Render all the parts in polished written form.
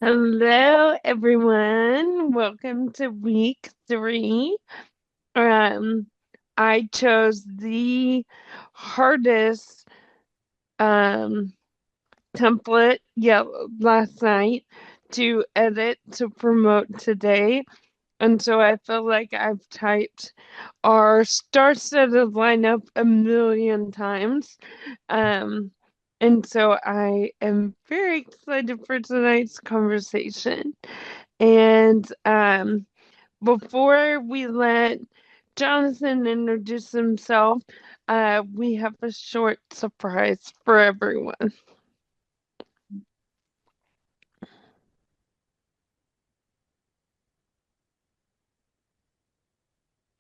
Hello, everyone. Welcome to week 3. Um, I chose the hardest um template last night to edit to promote today. And so I feel like I've typed our star-studded lineup a million times. Um, and so I am very excited for tonight's conversation. And before we let Jonathan introduce himself, we have a short surprise for everyone.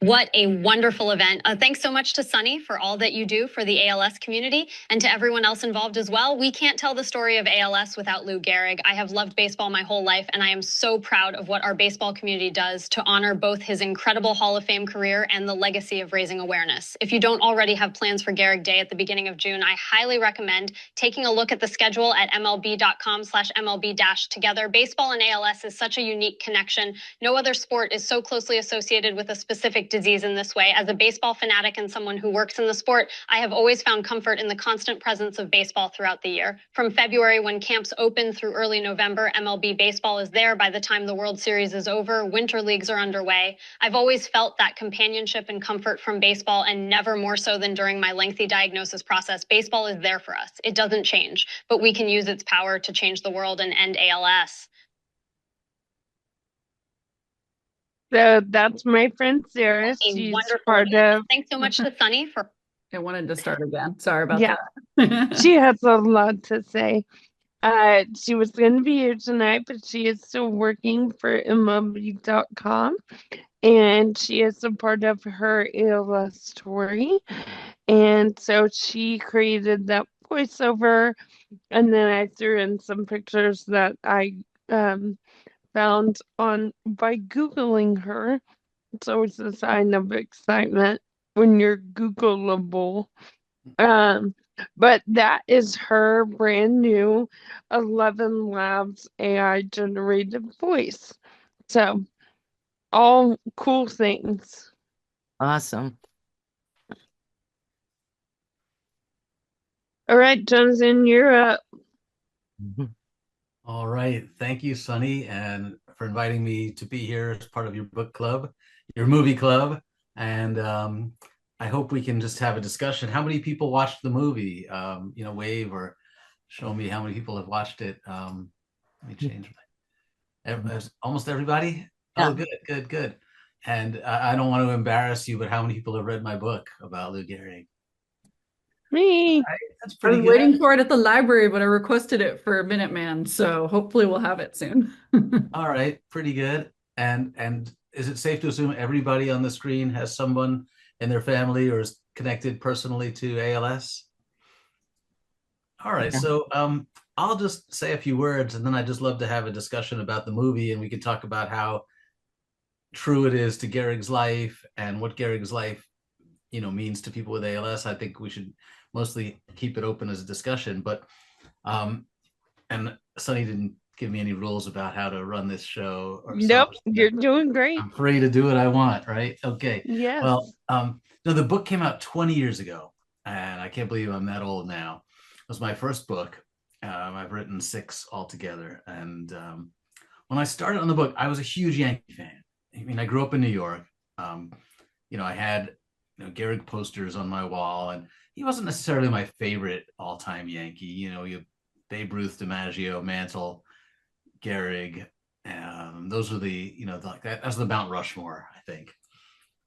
What a wonderful event. Thanks so much to Sunny for all that you do for the ALS community and to everyone else involved as well. We can't tell the story of ALS without Lou Gehrig. I have loved baseball my whole life, and I am so proud of what our baseball community does to honor both his incredible Hall of Fame career and the legacy of raising awareness. If you don't already have plans for Gehrig Day at the beginning of June, I highly recommend taking a look at the schedule at mlb.com/mlb-together. Baseball and ALS is such a unique connection. No other sport is so closely associated with a specific disease in this way. As a baseball fanatic and someone who works in the sport, I have always found comfort in the constant presence of baseball throughout the year. From February, when camps open, through early November, MLB baseball is there by the time the World Series is over. Winter leagues are underway. I've always felt that companionship and comfort from baseball, and never more so than during my lengthy diagnosis process. Baseball is there for us. It doesn't change, but we can use its power to change the world and end ALS. So that's my friend Sarah. A She's wonderful part event. of, Thanks so much to Sunny for. I wanted to start again. Sorry about yeah, that. she has a lot to say. She was going to be here tonight, but she is still working for MLB.com, and she is a part of her ALS story. And so she created that voiceover, and then I threw in some pictures that I found on by Googling her. It's always a sign of excitement when you're Googleable. Um, but that is her brand new 11 Labs AI generated voice. So, all cool things. Awesome. All right, Jonathan, you're up. Mhm. All right. Thank you, Sunny, and for inviting me to be here as part of your book club, your movie club. And I hope we can just have a discussion. How many people watched the movie? Wave or show me how many people have watched it. Let me change almost everybody. Yeah. Oh, good, good, good. And I don't want to embarrass you, but how many people have read my book about Lou Gehrig? Me. Right, that's I pretty was good. waiting for it at the library, but I requested it for Minuteman, so hopefully we'll have it soon. All right, pretty good. And is it safe to assume everybody on the screen has someone in their family or is connected personally to ALS? All right, Yeah. so I'll just say a few words, and then I'd just love to have a discussion about the movie, and we could talk about how true it is to Gehrig's life and what Gehrig's life, means to people with ALS. I think we should mostly keep it open as a discussion, but and Sunny didn't give me any rules about how to run this show, or so Nope, you're doing great. I'm free to do what I want, right? Okay. Yes. Well, no, the book came out 20 years ago, and I can't believe I'm that old now. It was my first book. I've written 6 altogether, and when I started on the book, I was a huge Yankee fan. I mean, I grew up in New York. Um, I had Gehrig posters on my wall, and he wasn't necessarily my favorite all-time Yankee. You Babe Ruth, DiMaggio, Mantle, Gehrig. Those are like that's the Mount Rushmore, I think,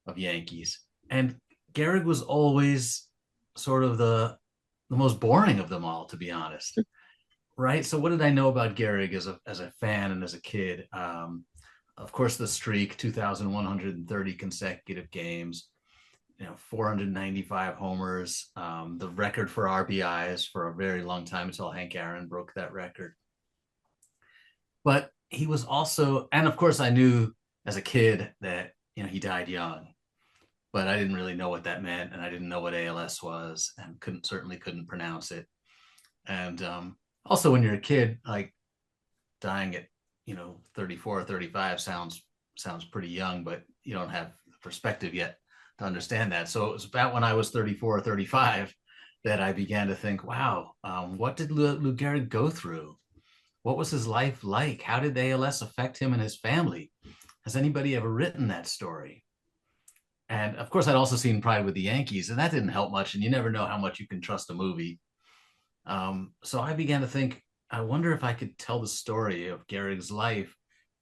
of Yankees. And Gehrig was always sort of the most boring of them all, to be honest. Right. So what did I know about Gehrig as a fan and as a kid? Of course, the streak, 2,130 consecutive games, 495 homers, the record for RBIs for a very long time until Hank Aaron broke that record. But he was also, and of course, I knew as a kid that he died young, but I didn't really know what that meant, and I didn't know what ALS was, and certainly couldn't pronounce it. And also, when you're a kid, like dying at 34 or 35 sounds pretty young, but you don't have perspective yet to understand that. So it was about when I was 34 or 35 that I began to think, wow, what did Lou Gehrig go through? What was his life like? How did the ALS affect him and his family? Has anybody ever written that story? And of course, I'd also seen Pride with the Yankees, and that didn't help much. And you never know how much you can trust a movie. So I began to think, I wonder if I could tell the story of Gehrig's life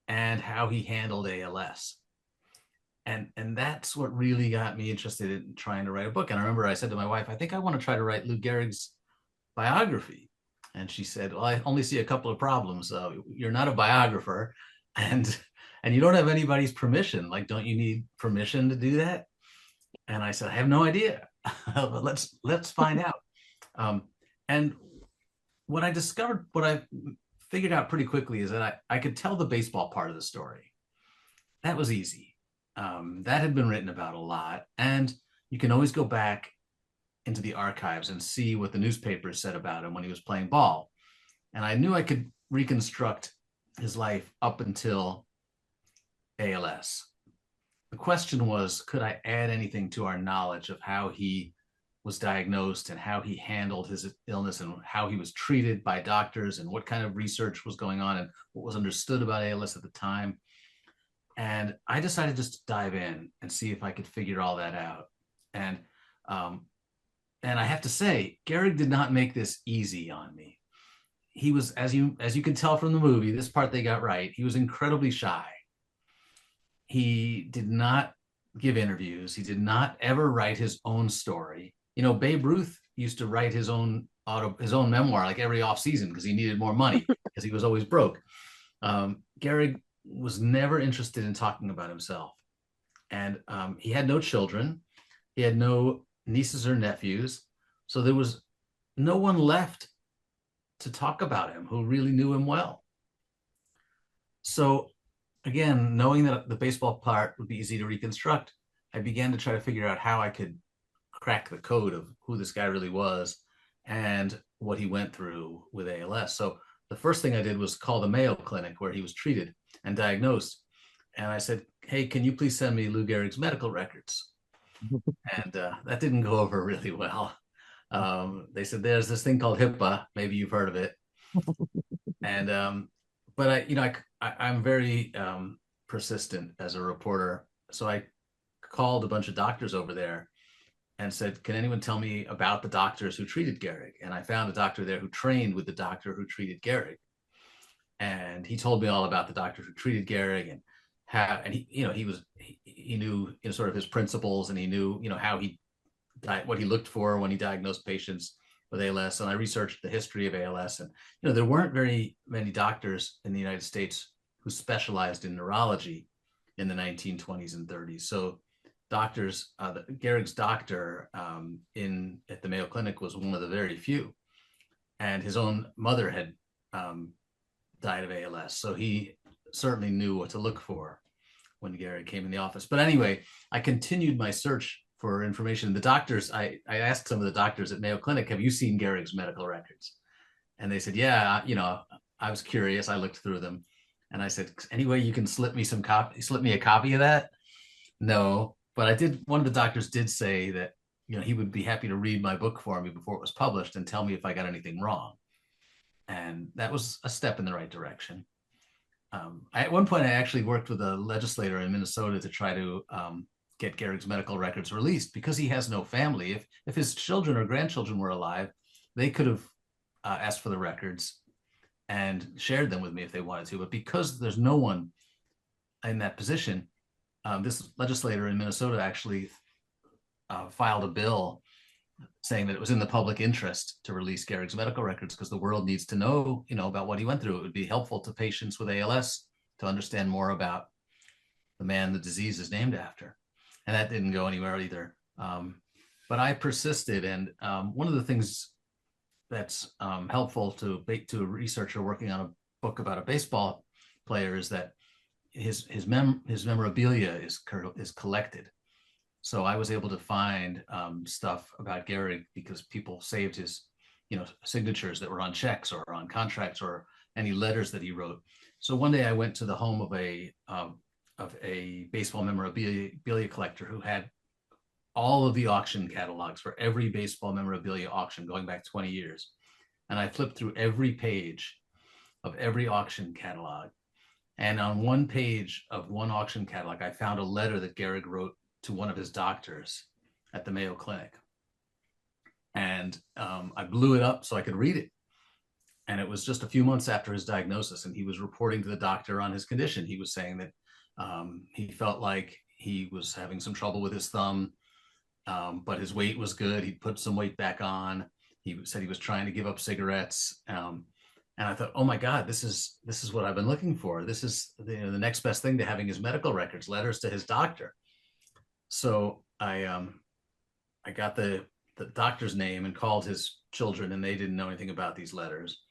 and how he handled ALS. And that's what really got me interested in trying to write a book. And I remember I said to my wife, I think I want to try to write Lou Gehrig's biography. And she said, well, I only see a couple of problems. You're not a biographer, and you don't have anybody's permission. Like, don't you need permission to do that? And I said, I have no idea. But let's find out. And what I discovered, what I figured out pretty quickly, is that I could tell the baseball part of the story. That was easy. That had been written about a lot, and you can always go back into the archives and see what the newspapers said about him when he was playing ball. And I knew I could reconstruct his life up until ALS. The question was, could I add anything to our knowledge of how he was diagnosed and how he handled his illness and how he was treated by doctors and what kind of research was going on and what was understood about ALS at the time? And I decided just to dive in and see if I could figure all that out. And I have to say, Gehrig did not make this easy on me. He was, as you can tell from the movie, this part they got right, he was incredibly shy. He did not give interviews. He did not ever write his own story. Babe Ruth used to write his own memoir like every off season because he needed more money because he was always broke. Gehrig was never interested in talking about himself. And he had no children. He had no nieces or nephews. So there was no one left to talk about him who really knew him well. So again, knowing that the baseball part would be easy to reconstruct, I began to try to figure out how I could crack the code of who this guy really was and what he went through with ALS. So the first thing I did was call the Mayo Clinic where he was treated and diagnosed. And I said, hey, can you please send me Lou Gehrig's medical records? And that didn't go over really well. They said, there's this thing called HIPAA. Maybe you've heard of it. And, but I'm very persistent as a reporter. So I called a bunch of doctors over there and said, can anyone tell me about the doctors who treated Gehrig? And I found a doctor there who trained with the doctor who treated Gehrig. And he told me all about the doctors who treated Gehrig and how, and he knew sort of his principles, and he knew, how what he looked for when he diagnosed patients with ALS. And I researched the history of ALS, and, there weren't very many doctors in the United States who specialized in neurology in the 1920s and 30s. So doctors, Gehrig's doctor at the Mayo Clinic was one of the very few, and his own mother had died of ALS. So he certainly knew what to look for when Gehrig came in the office. But anyway, I continued my search for information. The doctors, I asked some of the doctors at Mayo Clinic, have you seen Gehrig's medical records? And they said, yeah, I was curious. I looked through them, and I said, anyway, you can slip me a copy of that? No, but I did. One of the doctors did say that, he would be happy to read my book for me before it was published and tell me if I got anything wrong. And that was a step in the right direction. At one point, I actually worked with a legislator in Minnesota to try to get Gehrig's medical records released because he has no family. If his children or grandchildren were alive, they could have asked for the records and shared them with me if they wanted to. But because there's no one in that position, this legislator in Minnesota actually filed a bill saying that it was in the public interest to release Gehrig's medical records because the world needs to know, about what he went through. It would be helpful to patients with ALS to understand more about the man the disease is named after. And that didn't go anywhere either. But I persisted. And one of the things that's helpful to a researcher working on a book about a baseball player is that his memorabilia is collected. So I was able to find stuff about Gehrig because people saved his, signatures that were on checks or on contracts any letters that he wrote. So one day I went to the home of a baseball memorabilia collector who had all of the auction catalogs for every baseball memorabilia auction going back 20 years. And I flipped through every page of every auction catalog. And on one page of one auction catalog, I found a letter that Gehrig wrote to one of his doctors at the Mayo Clinic. And I blew it up so I could read it. And it was just a few months after his diagnosis, and he was reporting to the doctor on his condition. He was saying that he felt like he was having some trouble with his thumb, but his weight was good. He put some weight back on. He said he was trying to give up cigarettes. And I thought, oh my God, this is what I've been looking for. This is the next best thing to having his medical records, letters to his doctor. So I got the doctor's name and called his children, and they didn't know anything about these letters.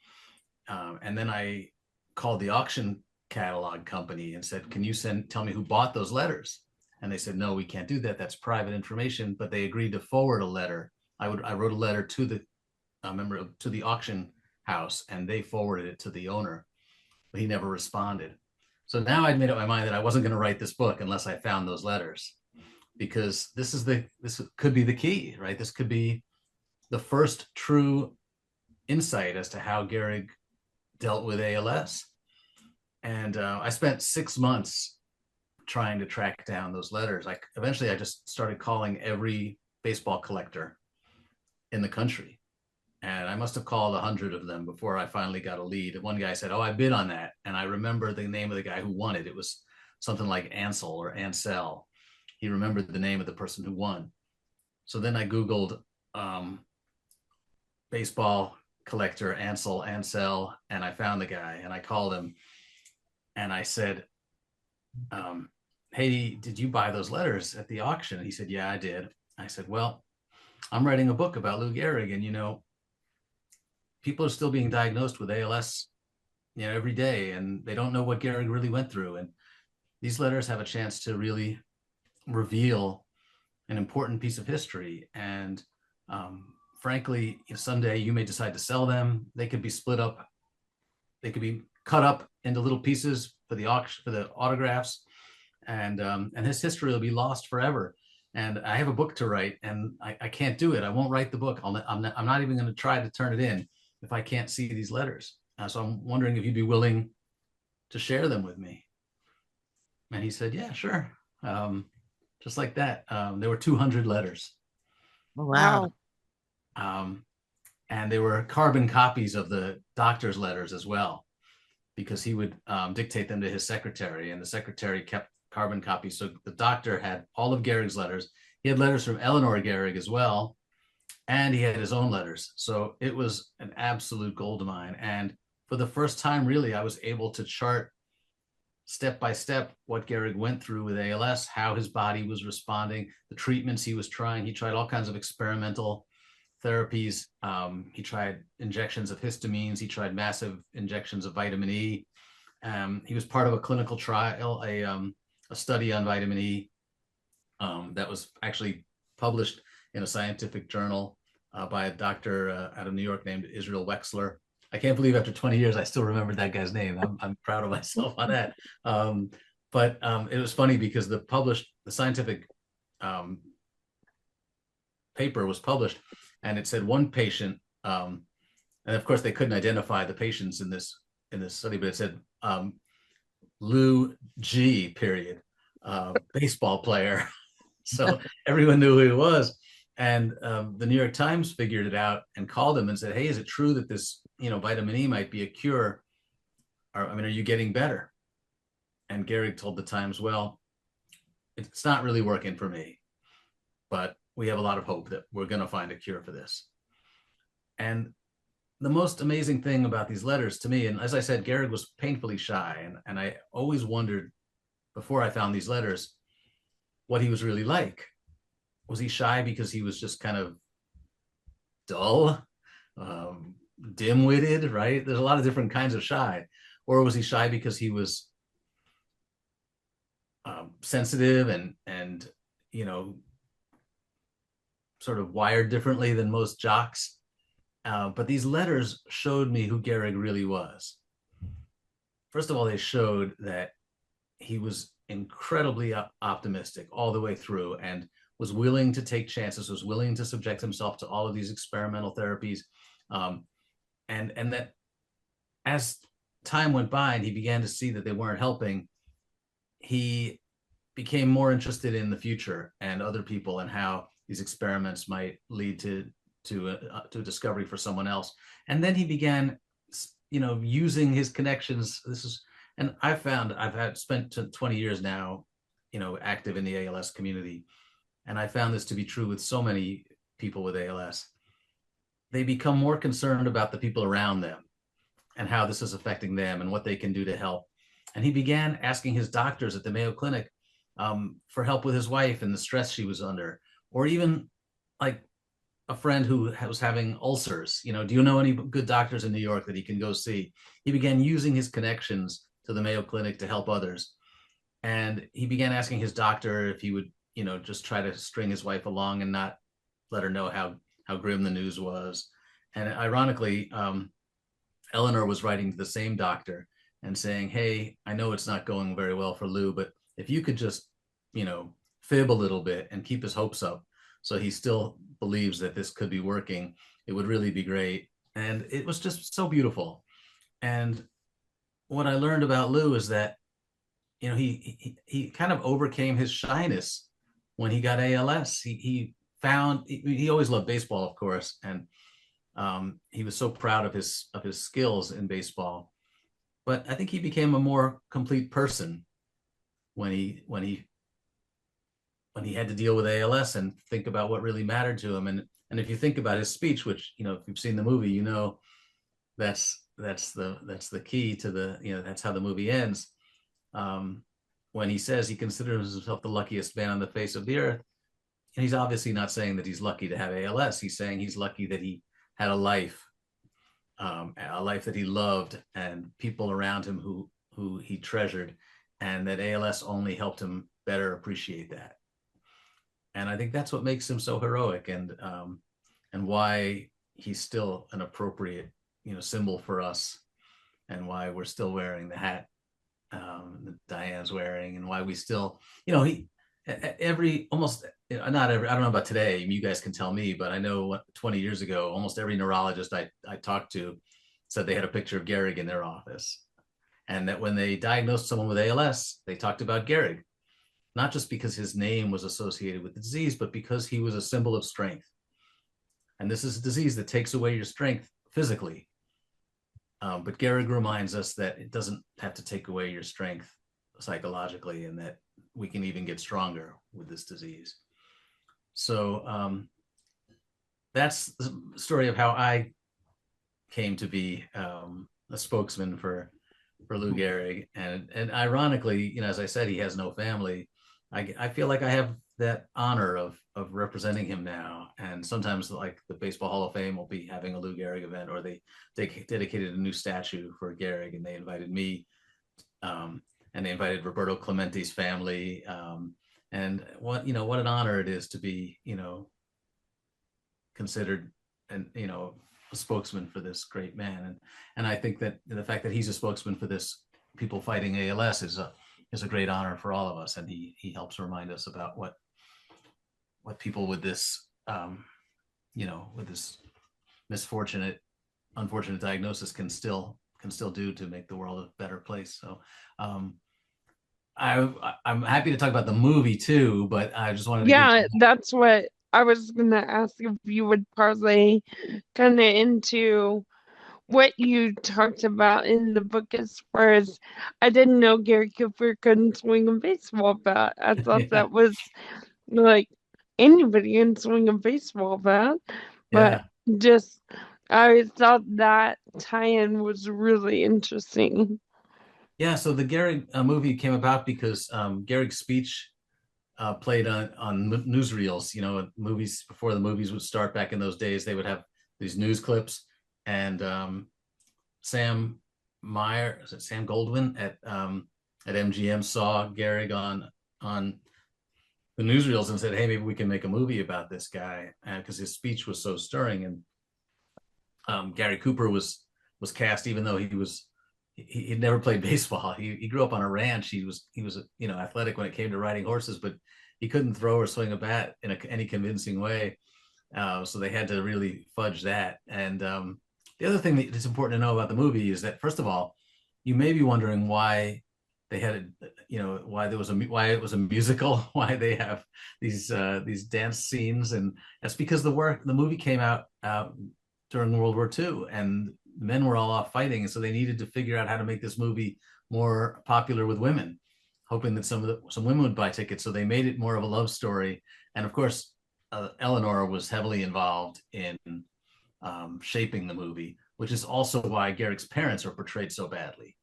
And then I called the auction catalog company and said, can you tell me who bought those letters? And they said, no, we can't do that. That's private information. But they agreed to forward a letter. I wrote a letter to the auction house, and they forwarded it to the owner, but he never responded. So now I'd made up my mind that I wasn't going to write this book unless I found those letters, because this could be the key, right? This could be the first true insight as to how Gehrig dealt with ALS. And I spent 6 months trying to track down those letters. Eventually I just started calling every baseball collector in the country. And I must have called 100 of them before I finally got a lead. One guy said, oh, I bid on that. And I remember the name of the guy who won it. It was something like Ansel or Ansel. He remembered the name of the person who won. So then I Googled baseball collector Ansel, and I found the guy, and I called him and I said, hey, did you buy those letters at the auction? And he said, yeah, I did. I said, well, I'm writing a book about Lou Gehrig, and people are still being diagnosed with ALS every day, and they don't know what Gehrig really went through. And these letters have a chance to really reveal an important piece of history. And frankly, someday you may decide to sell them. They could be split up. They could be cut up into little pieces for the auction, for the autographs, and his history will be lost forever. And I have a book to write, and I can't do it. I won't write the book. I'm not even going to try to turn it in if I can't see these letters. So I'm wondering if you'd be willing to share them with me. And he said, yeah, sure. Just like that. There were 200 letters. Oh, wow. And they were carbon copies of the doctor's letters as well, because he would dictate them to his secretary, and the secretary kept carbon copies. So the doctor had all of Gehrig's letters. He had letters from Eleanor Gehrig as well, and he had his own letters. So it was an absolute goldmine. And for the first time, really, I was able to chart step by step what Gehrig went through with ALS, how his body was responding, the treatments he was trying. He tried all kinds of experimental therapies. He tried injections of histamines. He tried massive injections of vitamin E. He was part of a clinical trial, a study on vitamin E that was actually published in a scientific journal by a doctor out of New York named Israel Wexler. I can't believe after 20 years, I still remembered that guy's name. I'm proud of myself on that. But it was funny because the scientific paper was published, and it said one patient, and of course they couldn't identify the patients in this study, but it said Lou G. period, baseball player. So everyone knew who he was. And the New York Times figured it out and called him and said, hey, is it true that this vitamin E might be a cure? Are you getting better? And Gehrig told the Times, well, it's not really working for me, but we have a lot of hope that we're going to find a cure for this. And the most amazing thing about these letters to me, and as I said, Gehrig was painfully shy, and I always wondered before I found these letters what he was really like. Was he shy because he was just kind of dull, dim-witted, right? There's a lot of different kinds of shy. Or was he shy because he was sensitive and sort of wired differently than most jocks? But these letters showed me who Gehrig really was. first of all, they showed that he was incredibly optimistic all the way through, and was willing to take chances, was willing to subject himself to all of these experimental therapies, um, and that as time went by and he began to see that they weren't helping, he became more interested in the future and other people, and how these experiments might lead to a discovery for someone else. And then he began, using his connections. And I've had spent 20 years now, active in the ALS community, and I found this to be true with so many people with ALS. They become more concerned about the people around them and how this is affecting them and what they can do to help. And he began asking his doctors at the Mayo Clinic for help with his wife and the stress she was under, or even like a friend who was having ulcers. Do you know any good doctors in New York that he can go see? He began using his connections to the Mayo Clinic to help others. And he began asking his doctor if he would, just try to string his wife along and not let her know how grim the news was. And ironically, Eleanor was writing to the same doctor and saying, "Hey, I know it's not going very well for Lou, but if you could just, fib a little bit and keep his hopes up so he still believes that this could be working, it would really be great." And it was just so beautiful. And what I learned about Lou is that, he kind of overcame his shyness when he got ALS. He always loved baseball, of course, and he was so proud of his skills in baseball. But I think he became a more complete person when he had to deal with ALS and think about what really mattered to him. And if you think about his speech, which, if you've seen the movie, that's the key to that's how the movie ends. When he says he considers himself the luckiest man on the face of the earth, and he's obviously not saying that he's lucky to have ALS. He's saying he's lucky that he had a life that he loved, and people around him who he treasured, and that ALS only helped him better appreciate that. And I think that's what makes him so heroic, and why he's still an appropriate, symbol for us, and why we're still wearing the hat that Diane's wearing, and why we still, almost not every, I don't know about today, you guys can tell me, but I know 20 years ago, almost every neurologist I talked to said they had a picture of Gehrig in their office. And that when they diagnosed someone with ALS, they talked about Gehrig, not just because his name was associated with the disease, but because he was a symbol of strength. And this is a disease that takes away your strength physically. But Gehrig reminds us that it doesn't have to take away your strength psychologically, and that we can even get stronger with this disease. So that's the story of how I came to be a spokesman for Lou Gehrig. And ironically, as I said, he has no family. I feel like I have that honor of representing him now. And sometimes, like, the Baseball Hall of Fame will be having a Lou Gehrig event, or they dedicated a new statue for Gehrig, and they invited me, and they invited Roberto Clemente's family. And what an honor it is to be, considered and, a spokesman for this great man. And I think that the fact that he's a spokesman for this people fighting ALS is a great honor for all of us. And he helps remind us about what people with this, with this unfortunate diagnosis can still do to make the world a better place. So I'm happy to talk about the movie too, but I just wanted to Yeah, give. that's what I was gonna ask, if you would parlay kind of into what you talked about in the book. As far as, I didn't know Gary Cooper couldn't swing a baseball bat. I thought Yeah, that was like anybody can swing a baseball bat, but yeah, just I thought that tie-in was really interesting. yeah. So the Gehrig movie came about because Gehrig's speech played on newsreels. Movies, before the movies would start back in those days, they would have these news clips, and Sam Meyer, is it Sam Goldwyn at MGM saw Gehrig on the newsreels and said, "Hey, maybe we can make a movie about this guy," because his speech was so stirring. And Gary Cooper was cast, even though he was he'd never played baseball. He grew up on a ranch. He was athletic when it came to riding horses, but he couldn't throw or swing a bat in any convincing way. So they had to really fudge that. And the other thing that is important to know about the movie is that, first of all, you may be wondering why they had why why it was a musical, why they have these dance scenes, and that's because the movie came out during World War II, and men were all off fighting, and so they needed to figure out how to make this movie more popular with women, hoping that some women would buy tickets. So they made it more of a love story, and of course, Eleanor was heavily involved in shaping the movie, which is also why Garrick's parents are portrayed so badly,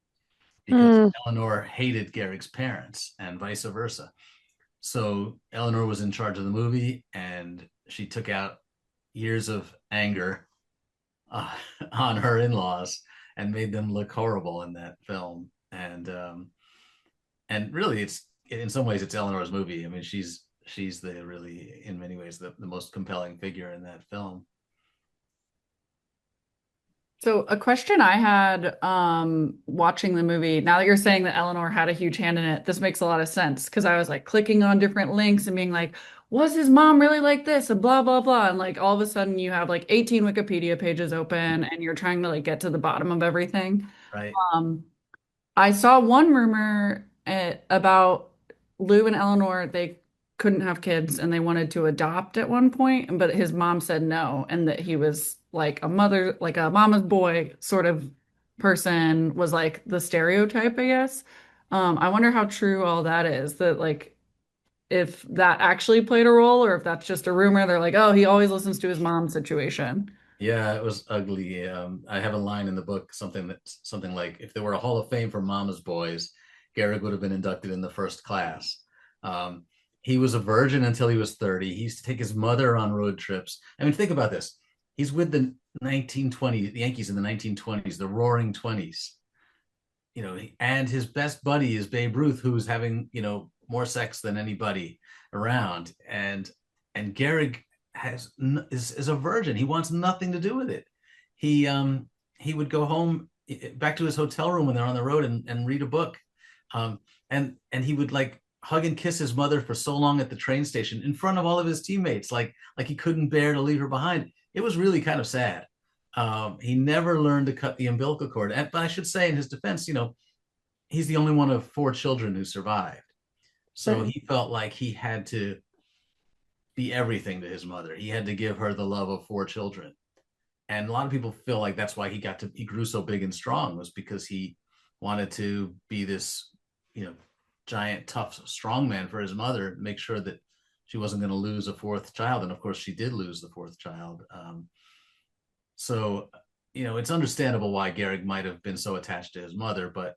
because Mm. Eleanor hated Garrick's parents and vice versa. So Eleanor was in charge of the movie, and she took out years of anger uh, on her in-laws and made them look horrible in that film. And really, it's in some ways it's Eleanor's movie. I mean, she's the really, in many ways, the most compelling figure in that film. So a question I had watching the movie, now that you're saying that Eleanor had a huge hand in it, this makes a lot of sense because I was like clicking on different links and being like, was his mom really like this? And blah, blah, blah. And like all of a sudden you have like 18 Wikipedia pages open and you're trying to like get to the bottom of everything. Right. Um, I saw one rumor about Lou and Eleanor. They couldn't have kids and they wanted to adopt at one point, but his mom said no, and that he was like a mother, like a mama's boy sort of person, was like the stereotype, I guess. I wonder how true all that is, that like if that actually played a role or if that's just a rumor. They're like, oh, he always listens to his mom situation. Yeah, it was ugly. I have a line in the book, something like, if there were a Hall of Fame for Mama's Boys, Garrick would have been inducted in the first class. Um, he was a virgin until he was 30. He used to take his mother on road trips. I mean, think about this. He's with the 1920s, the Yankees in the 1920s, the Roaring Twenties. And his best buddy is Babe Ruth, who's having, more sex than anybody around. And Garrick is a virgin. He wants nothing to do with it. He would go home back to his hotel room when they're on the road and read a book. And he would like hug and kiss his mother for so long at the train station in front of all of his teammates, like he couldn't bear to leave her behind. It was really kind of sad. He never learned to cut the umbilical cord. But I should say, in his defense, he's the only one of 4 children who survived. So Right. he felt like he had to be everything to his mother. He had to give her the love of 4 children. And a lot of people feel like that's why he grew so big and strong, was because he wanted to be this, giant, tough, strong man for his mother, make sure that she wasn't going to lose a 4th child. And of course, she did lose the 4th child. So, it's understandable why Garrick might have been so attached to his mother, but,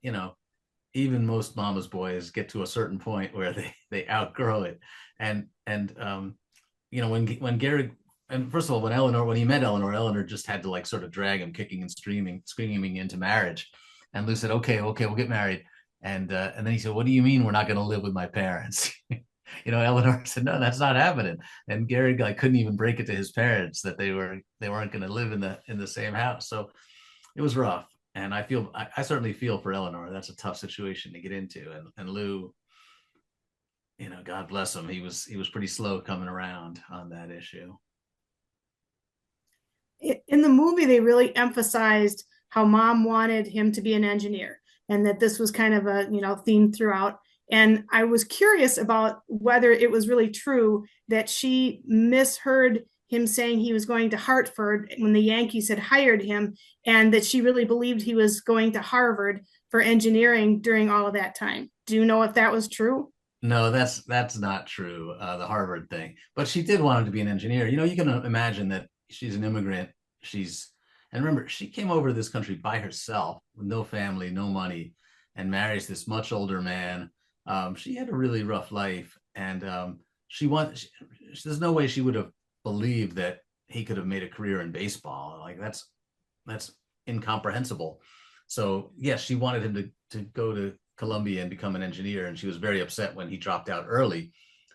even most mama's boys get to a certain point where they outgrow it. And when Garrick, and first of all, when he met Eleanor just had to like sort of drag him kicking and screaming into marriage. And Lou said, okay, we'll get married. And then he said, what do you mean we're not going to live with my parents? Eleanor said, no, that's not happening. And Garrick like couldn't even break it to his parents that they weren't going to live in the same house. So it was rough. And I certainly feel for Eleanor. That's a tough situation to get into. And Lou, God bless him, he was pretty slow coming around on that issue. In the movie, they really emphasized how mom wanted him to be an engineer, and that this was kind of a theme throughout. And I was curious about whether it was really true that she misheard him saying he was going to Hartford when the Yankees had hired him, and that she really believed he was going to Harvard for engineering during all of that time. Do you know if that was true? No, that's not true, the Harvard thing. But she did want him to be an engineer. You can imagine that she's an immigrant. And remember, she came over to this country by herself with no family, no money, and marries this much older man. She had a really rough life, and there's no way she would have believed that he could have made a career in baseball. Like that's incomprehensible. So yes, she wanted him to go to Columbia and become an engineer, and she was very upset when he dropped out early,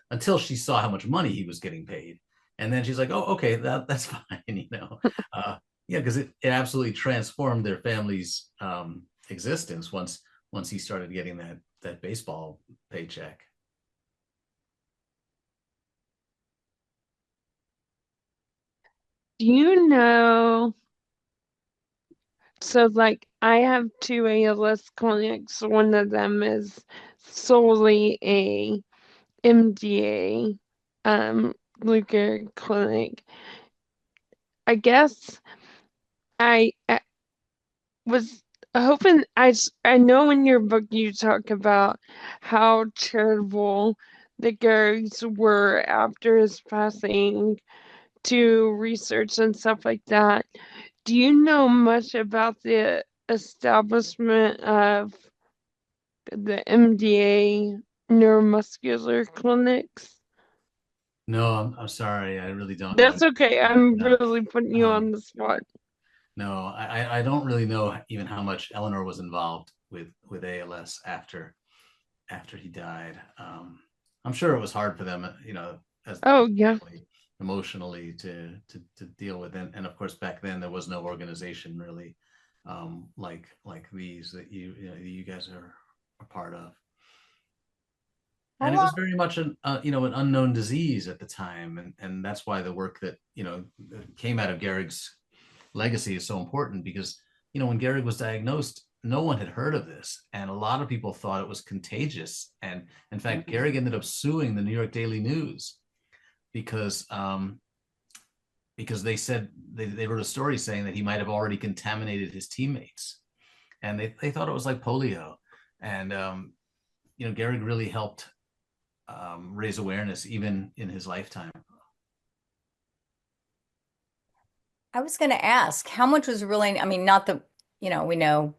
until she saw how much money he was getting paid. And then she's like, oh, okay, that's fine. Yeah, because it absolutely transformed their family's existence once he started getting that baseball paycheck. Do you know? So, like, I have two ALS clinics. One of them is solely a MDA, Lou Gehrig clinic. I guess I was hoping I know in your book you talk about how charitable the Gehrigs were after his passing to research and stuff like that. Do you know much about the establishment of the MDA neuromuscular clinics? No, I'm sorry, I really don't know That's okay. I'm enough. really putting you on Um, the spot. no, I don't really know even how much Eleanor was involved with ALS after he died. I'm sure it was hard for them, as Oh, yeah. family, emotionally to deal with. And of course, back then there was no organization really like these that you guys are a part of. How And it long? was very much an an unknown disease at the time, and that's why the work that came out of Gehrig's legacy is so important because when Gehrig was diagnosed, no one had heard of this, and a lot of people thought it was contagious. And in fact, Gehrig ended up suing the New York Daily News because they said they wrote a story saying that he might have already contaminated his teammates, and they thought it was like polio. And Gehrig really helped raise awareness even in his lifetime. I was going to ask, how much was really, I mean, not that, we know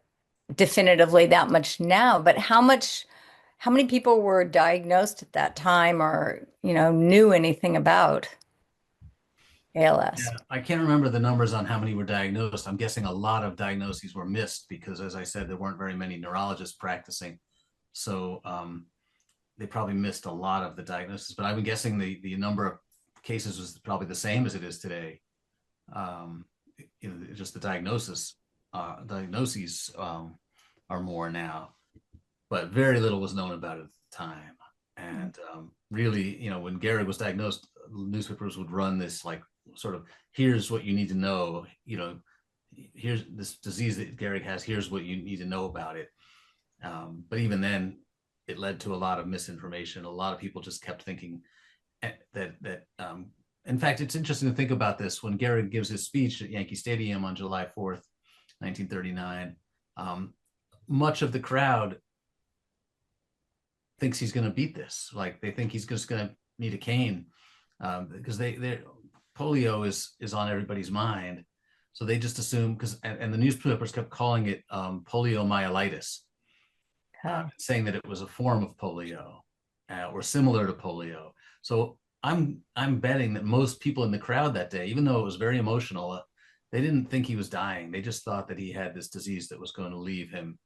definitively that much now, but how many people were diagnosed at that time or, knew anything about ALS? Yeah, I can't remember the numbers on how many were diagnosed. I'm guessing a lot of diagnoses were missed because, as I said, there weren't very many neurologists practicing. So they probably missed a lot of the diagnosis. But I'm guessing the number of cases was probably the same as it is today. Um, just the diagnoses are more now, but very little was known about it at the time. And really, when Gehrig was diagnosed, newspapers would run this like sort of, here's what you need to know, here's this disease that Gehrig has, here's what you need to know about it. But even then, it led to a lot of misinformation. A lot of people just kept thinking that in fact, it's interesting to think about this. When Gehrig gives his speech at Yankee Stadium on July 4th, 1939, much of the crowd thinks he's going to beat this. Like they think he's just going to need a cane because polio is on everybody's mind. So they just assume and the newspapers kept calling it poliomyelitis, saying that it was a form of polio or similar to polio. So I'm betting that most people in the crowd that day, even though it was very emotional, they didn't think he was dying. They just thought that he had this disease that was going to leave him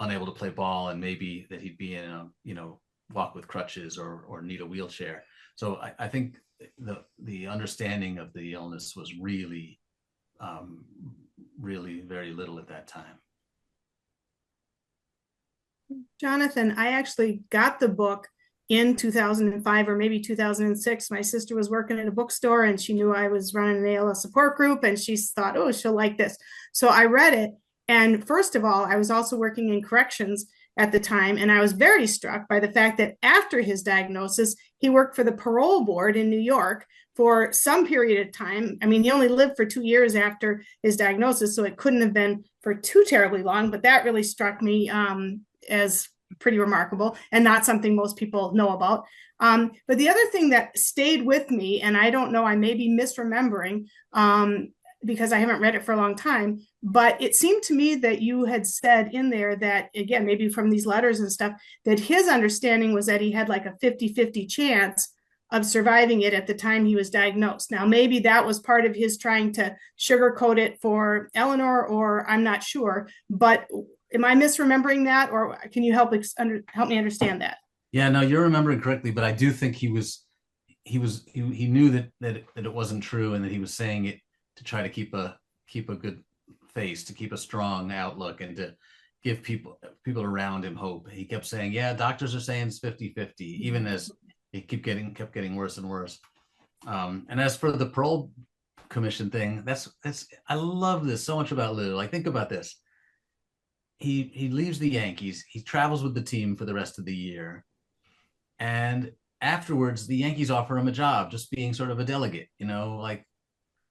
unable to play ball, and maybe that he'd be in a walk with crutches or need a wheelchair. So I think the understanding of the illness was really really very little at that time. Jonathan, I actually got the book in 2005 or maybe 2006. My sister was working at a bookstore and she knew I was running an ALS support group and she thought, oh, she'll like this. So I read it. And first of all, I was also working in corrections at the time. And I was very struck by the fact that after his diagnosis, he worked for the parole board in New York for some period of time. I mean, he only lived for 2 years after his diagnosis, so it couldn't have been for too terribly long, but that really struck me as pretty remarkable and not something most people know about. But the other thing that stayed with me, and I don't know, I may be misremembering because I haven't read it for a long time, but it seemed to me that you had said in there that, again, maybe from these letters and stuff, that his understanding was that he had like a 50-50 chance of surviving it at the time he was diagnosed. Now, maybe that was part of his trying to sugarcoat it for Eleanor, or I'm not sure, but am I misremembering that, or can you help me understand that? Yeah, no, you're remembering correctly, but I do think he knew that it wasn't true, and that he was saying it to try to keep a good face, to keep a strong outlook, and to give people around him hope. He kept saying, yeah, doctors are saying it's 50-50, even as it kept getting worse and worse. And as for the parole commission thing, that's I love this so much about Lou. Like, think about this. He leaves the Yankees, he travels with the team for the rest of the year, and afterwards the Yankees offer him a job just being sort of a delegate, like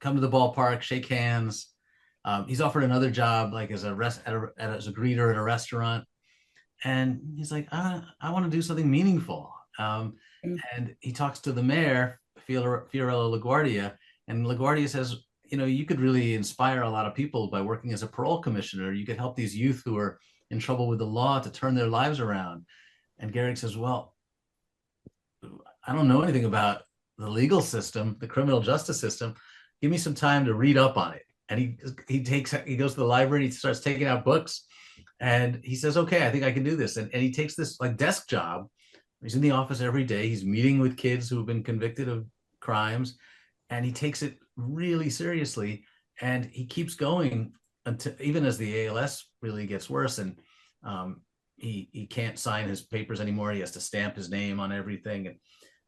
come to the ballpark, shake hands. He's offered another job, like as a greeter at a restaurant, and he's like, I want to do something meaningful. And he talks to the mayor, Fiorello LaGuardia, and LaGuardia says, you could really inspire a lot of people by working as a parole commissioner. You could help these youth who are in trouble with the law to turn their lives around. And Gehrig says, well, I don't know anything about the legal system, the criminal justice system. Give me some time to read up on it. And he goes to the library and he starts taking out books, and he says, okay, I think I can do this. And he takes this like desk job. He's in the office every day. He's meeting with kids who have been convicted of crimes, and he takes it really seriously. And he keeps going until, even as the ALS really gets worse, and he can't sign his papers anymore. He has to stamp his name on everything,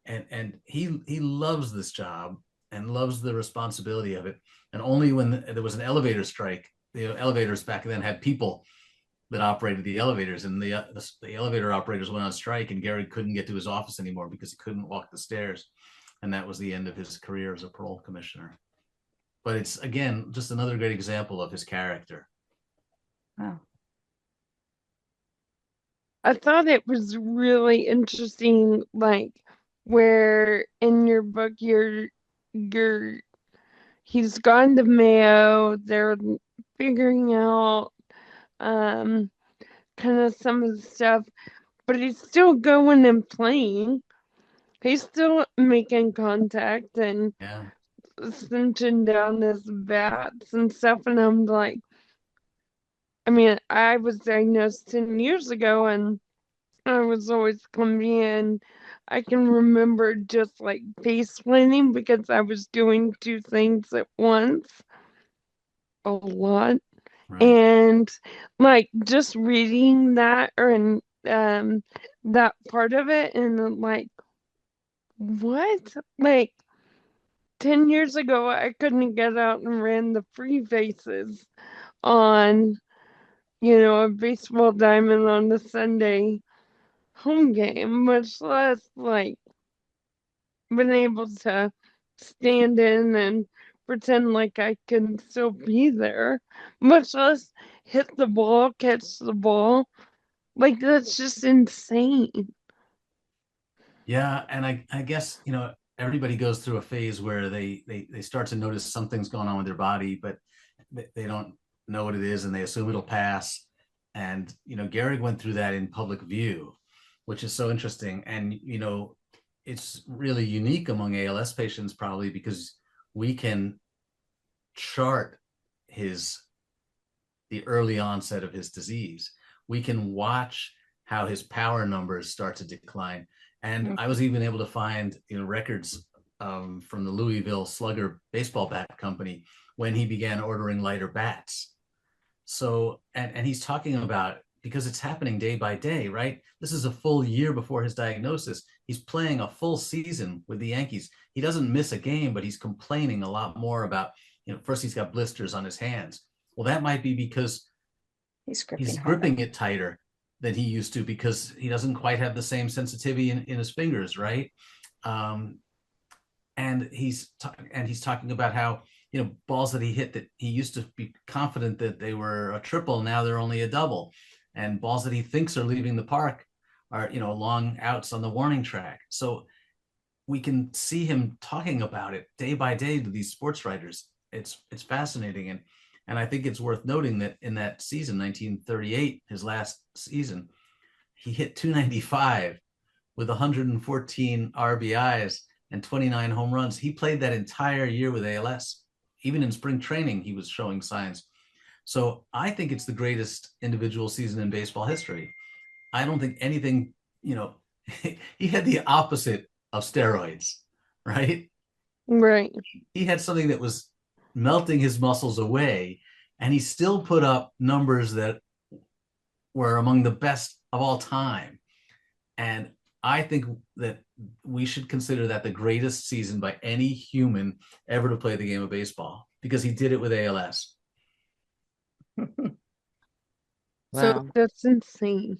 and he loves this job and loves the responsibility of it. And only when there was an elevator strike, the elevators back then had people that operated the elevators, and the elevator operators went on strike, and Gehrig couldn't get to his office anymore because he couldn't walk the stairs. And that was the end of his career as a parole commissioner. But it's, again, just another great example of his character. Wow. I thought it was really interesting, like where in your book he's gone to Mayo, they're figuring out kind of some of the stuff, but he's still going and playing. He's still making contact and Yeah. cinching down his bats and stuff, and I'm like, I mean, I was diagnosed 10 years ago, and I was always coming in. I can remember just like face planting because I was doing two things at once a lot. Right. And like just reading that or in that part of it, and like, what? Like 10 years ago, I couldn't get out and ran the free faces on, a baseball diamond on a Sunday home game, much less like been able to stand in and pretend like I can still be there, much less hit the ball, catch the ball. Like, that's just insane. Yeah, and I guess, everybody goes through a phase where they start to notice something's going on with their body, but they don't know what it is, and they assume it'll pass. And Gehrig went through that in public view, which is so interesting. And it's really unique among ALS patients, probably because we can chart the early onset of his disease. We can watch how his power numbers start to decline. And I was even able to find records from the Louisville Slugger baseball bat company when he began ordering lighter bats. So, and he's talking about, because it's happening day by day, right? This is a full year before his diagnosis. He's playing a full season with the Yankees. He doesn't miss a game, but he's complaining a lot more about, first he's got blisters on his hands. Well, that might be because He's gripping it tighter than he used to, because he doesn't quite have the same sensitivity in his fingers, right? And he's talking about how balls that he hit that he used to be confident that they were a triple, now they're only a double, and balls that he thinks are leaving the park are long outs on the warning track. So we can see him talking about it day by day to these sports writers. It's fascinating. And I think it's worth noting that in that season, 1938, his last season, he hit 295 with 114 RBIs and 29 home runs. He played that entire year with ALS. Even in spring training, he was showing signs. So I think it's the greatest individual season in baseball history. I don't think anything, he had the opposite of steroids, right? Right. He had something that was melting his muscles away, and he still put up numbers that were among the best of all time. And I think that we should consider that the greatest season by any human ever to play the game of baseball, because he did it with ALS. So, Wow. That's insane.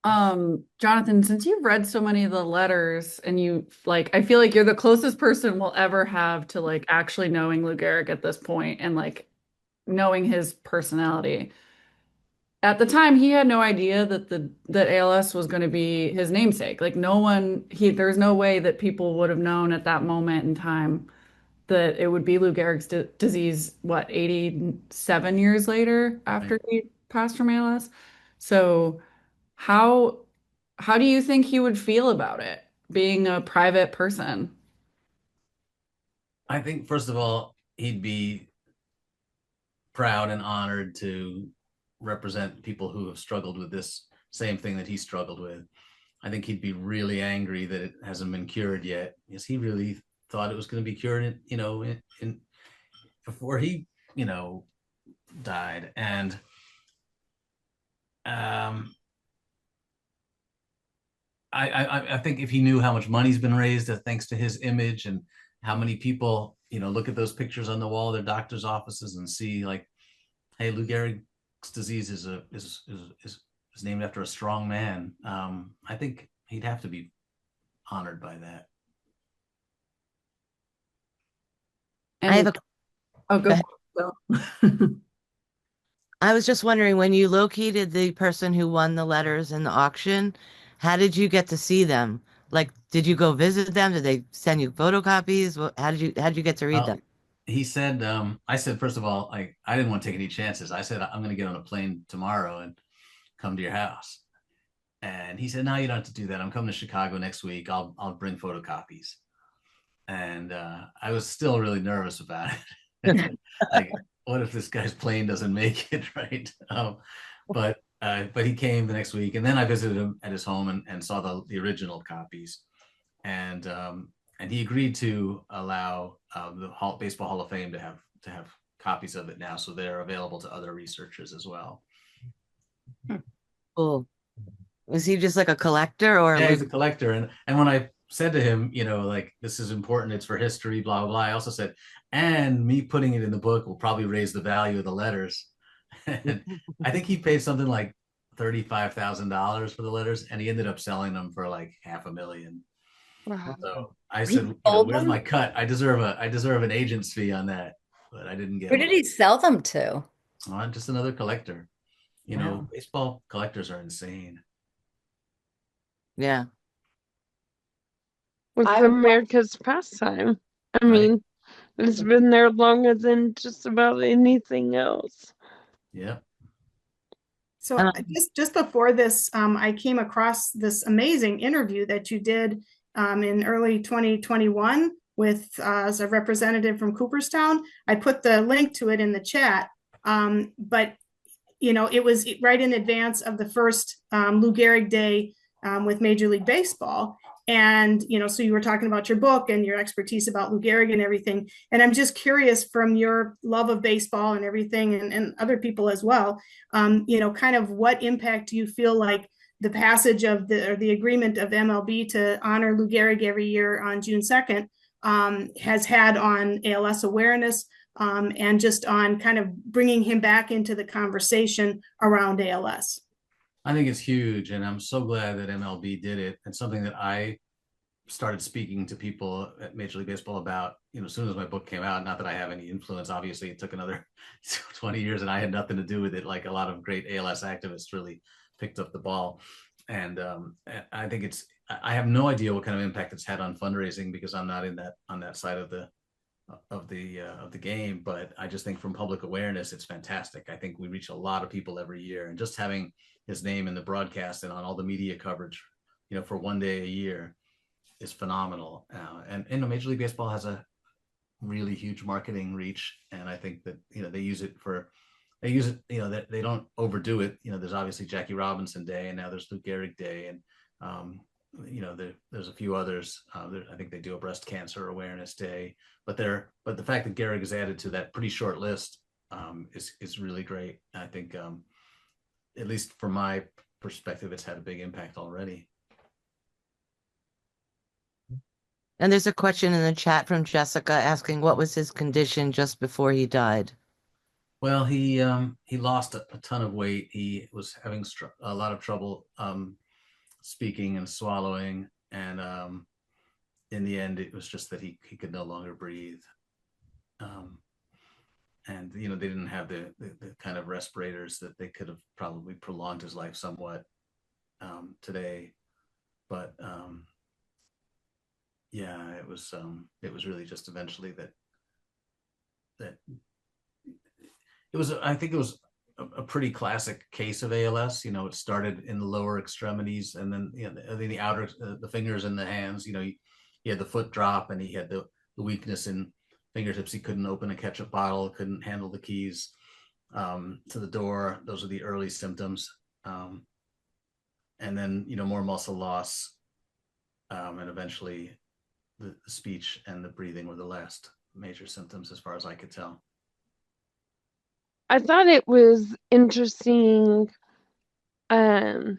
Jonathan, since you've read so many of the letters and you like, I feel like you're the closest person we'll ever have to like actually knowing Lou Gehrig at this point and like knowing his personality. At the time, he had no idea that ALS was going to be his namesake. Like no one, there's no way that people would have known at that moment in time that it would be Lou Gehrig's disease, what, 87 years later after Right. he passed from ALS. So how how do you think he would feel about it, being a private person? I think, first of all, he'd be proud and honored to represent people who have struggled with this same thing that he struggled with. I think he'd be really angry that it hasn't been cured yet, because he really thought it was going to be cured, before he, died. And um, I think if he knew how much money's been raised thanks to his image, and how many people, look at those pictures on the wall of their doctor's offices and see like, hey, Lou Gehrig's disease is named after a strong man. I think he'd have to be honored by that. I have And a, oh, go go ahead. for it, Bill. I was just wondering, when you located the person who won the letters in the auction, how did you get to see them? Like, did you go visit them? Did they send you photocopies? How did you get to read them? He said, I said, first of all, I didn't want to take any chances. I said, I'm going to get on a plane tomorrow and come to your house. And he said, no, you don't have to do that. I'm coming to Chicago next week. I'll bring photocopies. And I was still really nervous about it. Like, what if this guy's plane doesn't make it, right? But he came the next week, and then I visited him at his home and saw the original copies. And he agreed to allow the Baseball Hall of Fame to have copies of it now, so they're available to other researchers as well. Cool. Was he just like a collector, or Yeah, he's a collector. And when I said to him, like, this is important, it's for history, blah, blah, blah, I also said, and me putting it in the book will probably raise the value of the letters. And I think he paid something like $35,000 for the letters, and he ended up selling them for like $500,000. Wow. So I He said, sold where's them? my cut? I deserve an agent's fee on that, but I didn't get Who one. did he sell them to? I'm just another collector. Wow. Baseball collectors are insane. yeah. It's America's pastime. I Right. mean, it's been there longer than just about anything else. Yeah. So Um, just before this, I came across this amazing interview that you did in early 2021 with as a representative from Cooperstown. I put the link to it in the chat, but it was right in advance of the first Lou Gehrig Day with Major League Baseball. And, so you were talking about your book and your expertise about Lou Gehrig and everything. And I'm just curious, from your love of baseball and everything, and other people as well, kind of what impact do you feel like the passage of the agreement of MLB to honor Lou Gehrig every year on June 2nd has had on ALS awareness, and just on kind of bringing him back into the conversation around ALS? I think it's huge, and I'm so glad that MLB did it. It's something that I started speaking to people at Major League Baseball about, as soon as my book came out. Not that I have any influence. Obviously, it took another 20 years, and I had nothing to do with it. Like a lot of great ALS activists really picked up the ball. And I think I have no idea what kind of impact it's had on fundraising, because I'm not on that side of the game. But I just think from public awareness, it's fantastic. I think we reach a lot of people every year, and just having his name in the broadcast and on all the media coverage, for one day a year is phenomenal. And Major League Baseball has a really huge marketing reach, and I think that they use it, they don't overdo it. There's obviously Jackie Robinson Day, and now there's Lou Gehrig Day, and there's a few others. I think they do a breast cancer awareness day, but the fact that Gehrig is added to that pretty short list is really great. I think, at least from my perspective, it's had a big impact already. And there's a question in the chat from Jessica asking what was his condition just before he died. Well, he lost a ton of weight. He was having a lot of trouble speaking and swallowing, and in the end, it was just that he could no longer breathe. And they didn't have the kind of respirators that they could have probably prolonged his life somewhat today. But yeah, it was really just eventually that it was, I think it was a pretty classic case of ALS. It started in the lower extremities, and then the outer, the fingers and the hands. He had the foot drop, and he had the weakness in fingertips. He couldn't open a ketchup bottle, couldn't handle the keys to the door. Those are the early symptoms. And then, more muscle loss, and eventually the speech and the breathing were the last major symptoms, as far as I could tell. I thought it was interesting. I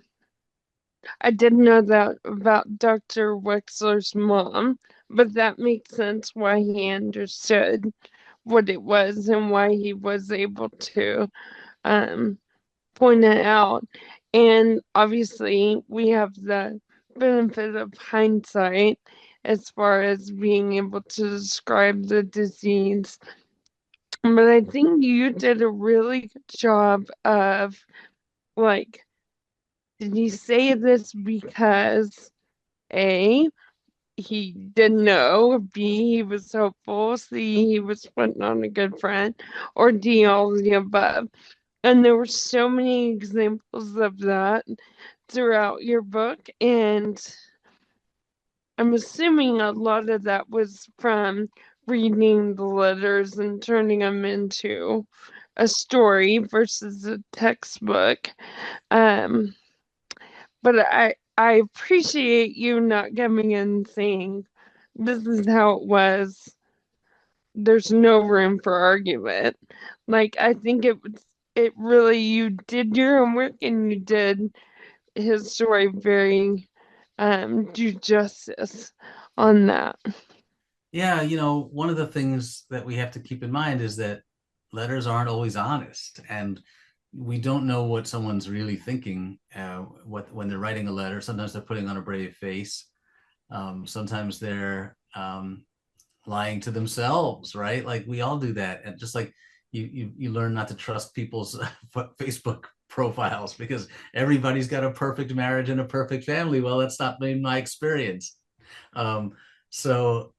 didn't know that about Dr. Wexler's mom, but that makes sense why he understood what it was and why he was able to um, point it out. And obviously, we have the benefit of hindsight as far as being able to describe the disease. But I think you did a really good job of, like, did he say this because A, he didn't know, B, he was hopeful, C, he was putting on a good friend, or D, all of the above? And there were so many examples of that throughout your book, and I'm assuming a lot of that was from reading the letters and turning them into a story versus a textbook. Um, but I appreciate you not coming in and saying this is how it was. There's no room for argument. Like, I think it really, you did your homework and you did his story very do justice on that. Yeah, one of the things that we have to keep in mind is that letters aren't always honest, and we don't know what someone's really thinking when they're writing a letter. Sometimes they're putting on a brave face. Sometimes they're lying to themselves, right? Like we all do that, and just like you learn not to trust people's Facebook profiles because everybody's got a perfect marriage and a perfect family. Well, that's not been my experience. So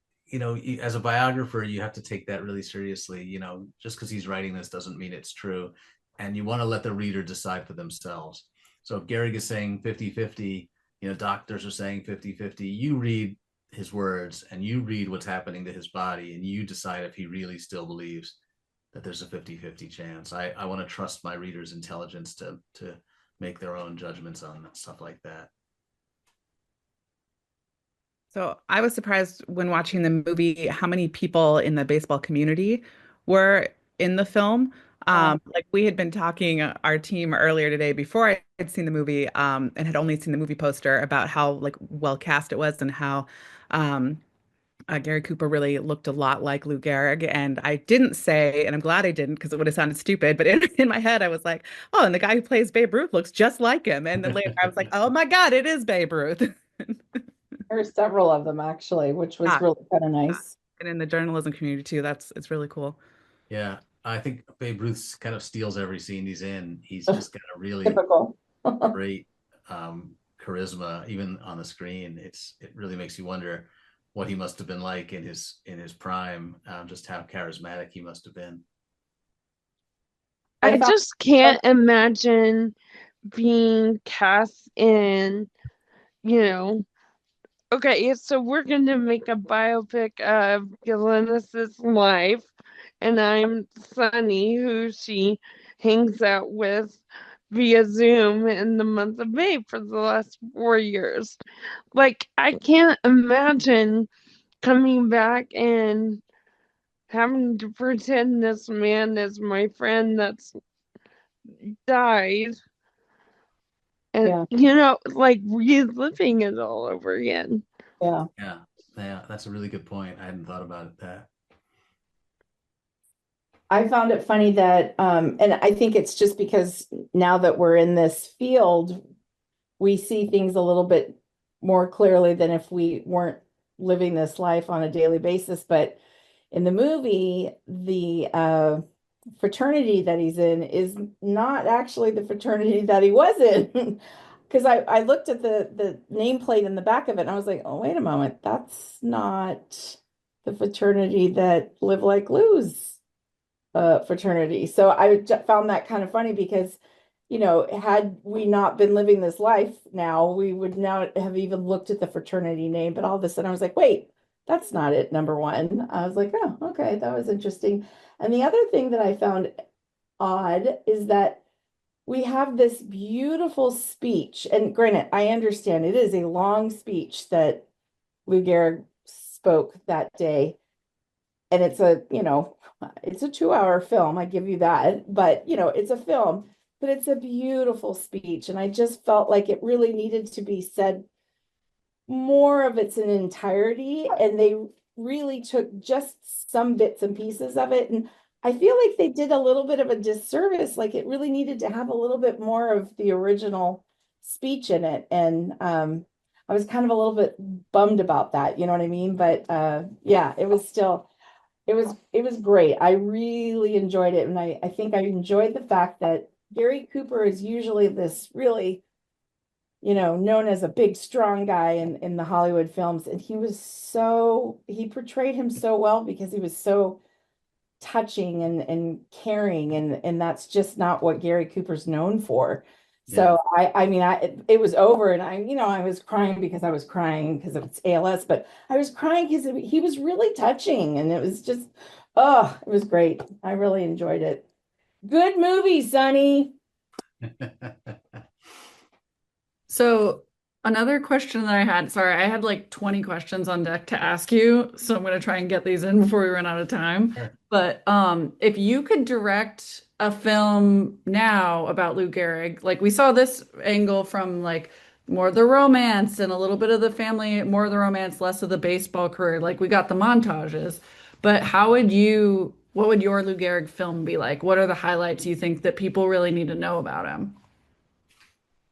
as a biographer, you have to take that really seriously. Just because he's writing this doesn't mean it's true, and you want to let the reader decide for themselves. So if Gehrig is saying 50-50, doctors are saying 50-50, you read his words and you read what's happening to his body and you decide if he really still believes that there's a 50-50 chance. I want to trust my reader's intelligence to make their own judgments on stuff like that. So I was surprised when watching the movie how many people in the baseball community were in the film. Like we had been talking, our team earlier today before I had seen the movie, and had only seen the movie poster about how like well cast it was and how Gary Cooper really looked a lot like Lou Gehrig. And I didn't say, and I'm glad I didn't because it would have sounded stupid, but in my head I was like, oh, and the guy who plays Babe Ruth looks just like him. And then later I was like, oh my God, it is Babe Ruth. There are several of them actually, which was Ah, really kind of nice. and in the journalism community too, it's really cool. Yeah, I think Babe Ruth kind of steals every scene he's in. He's just got a really Typical. great charisma, even on the screen. It really makes you wonder what he must have been like in his prime, just how charismatic he must have been. I just can't imagine being cast in, okay, so we're going to make a biopic of Glennis's life, and I'm Sunny, who she hangs out with via Zoom in the month of May for the last 4 years. Like, I can't imagine coming back and having to pretend this man is my friend that's died, and Yeah. like reliving it all over again. Yeah. Yeah, yeah, that's a really good point. I hadn't thought about it that. I found it funny that, and I think it's just because now that we're in this field, we see things a little bit more clearly than if we weren't living this life on a daily basis. But in the movie, the fraternity that he's in is not actually the fraternity that he was in. Because I looked at the nameplate in the back of it and I was like, oh, wait a moment, that's not the fraternity that Live Like Lou's fraternity. So found that kind of funny because, had we not been living this life now, we would not have even looked at the fraternity name. But all of a sudden I was like, wait, that's not it, number one. I was like, oh, okay, that was interesting. And the other thing that I found odd is that we have this beautiful speech. And granted, I understand it is a long speech that Lou Gehrig spoke that day. And it's a 2-hour film. I give you that. But, it's a film, but it's a beautiful speech. And I just felt like it really needed to be said more of its in entirety. And they really took just some bits and pieces of it. And I feel like they did a little bit of a disservice. Like it really needed to have a little bit more of the original speech in it. And I was kind of a little bit bummed about that, you know what I mean? But yeah, it was great. I really enjoyed it. And I think I enjoyed the fact that Gary Cooper is usually this really, known as a big, strong guy in the Hollywood films. And he portrayed him so well because he was so touching and caring. And that's just not what Gary Cooper's known for. Yeah. So I mean, it was over and I was crying because I was crying because it's ALS, but I was crying because he was really touching and it was just, oh, it was great. I really enjoyed it. Good movie, Sonny. So another question that I had, sorry, I had like 20 questions on deck to ask you, so I'm going to try and get these in before we run out of time. Sure. But if you could direct a film now about Lou Gehrig, like we saw this angle from like more of the romance and a little bit of the family, more of the romance, less of the baseball career. Like we got the montages, but what would your Lou Gehrig film be like? What are the highlights you think that people really need to know about him?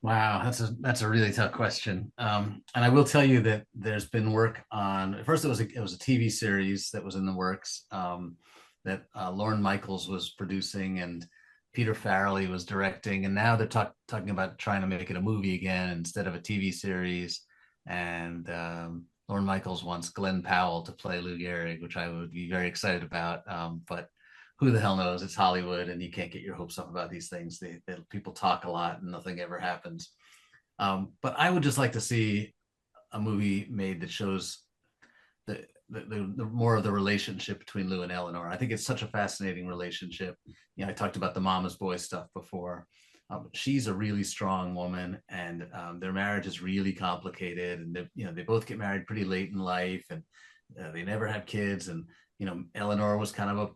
Wow, that's a really tough question. And I will tell you that there's been work on. At first, it was a TV series that was in the works, that Lorne Michaels was producing and Peter Farrelly was directing, and now they're talking about trying to make it a movie again instead of a TV series. And Lorne Michaels wants Glenn Powell to play Lou Gehrig, which I would be very excited about. But who the hell knows? It's Hollywood, and you can't get your hopes up about these things. People talk a lot, and nothing ever happens. But I would just like to see a movie made that shows the more of the relationship between Lou and Eleanor. I think it's such a fascinating relationship. I talked about the mama's boy stuff before. She's a really strong woman, and their marriage is really complicated. And they both get married pretty late in life, and they never have kids. And Eleanor was kind of a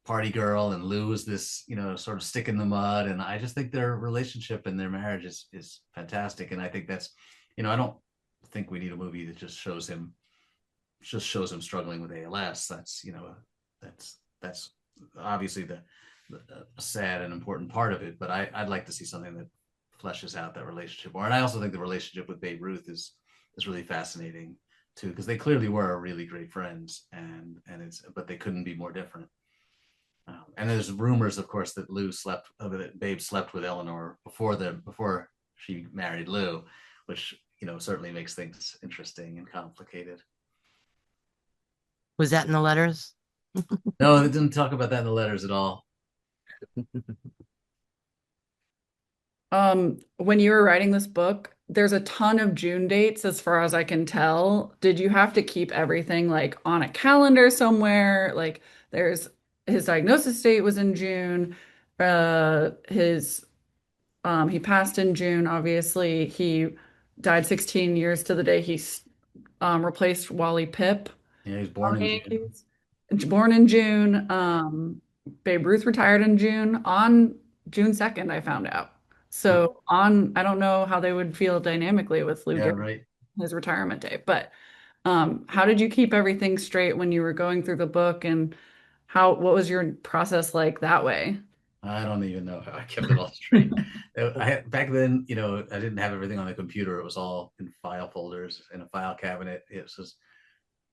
party girl, and Lou was this sort of stick in the mud. And I just think their relationship and their marriage is fantastic. And I think that's I don't think we need a movie that just shows him struggling with ALS. That's obviously the sad and important part of it. But I'd like to see something that fleshes out that relationship more. And I also think the relationship with Babe Ruth is really fascinating too, because they clearly were really great friends, but they couldn't be more different. And there's rumors, of course, that Babe slept with Eleanor before she married Lou, which certainly makes things interesting and complicated. Was that in the letters? No, they didn't talk about that in the letters at all. When you were writing this book, there's a ton of June dates as far as I can tell. Did you have to keep everything like on a calendar somewhere? Like there's his diagnosis date was in June. His he passed in June, obviously. He died 16 years to the day he replaced Wally Pipp Yeah, he was on born the in June. Yankees. born in June. Babe Ruth retired in June. On June 2nd, I found out. So I don't know how they would feel dynamically with Lou Yeah, Gehrig, right. his retirement day. But how did you keep everything straight when you were going through the book, and what was your process like that way? I don't even know how I kept it all straight. Back then, I didn't have everything on the computer. It was all in file folders in a file cabinet. It was just,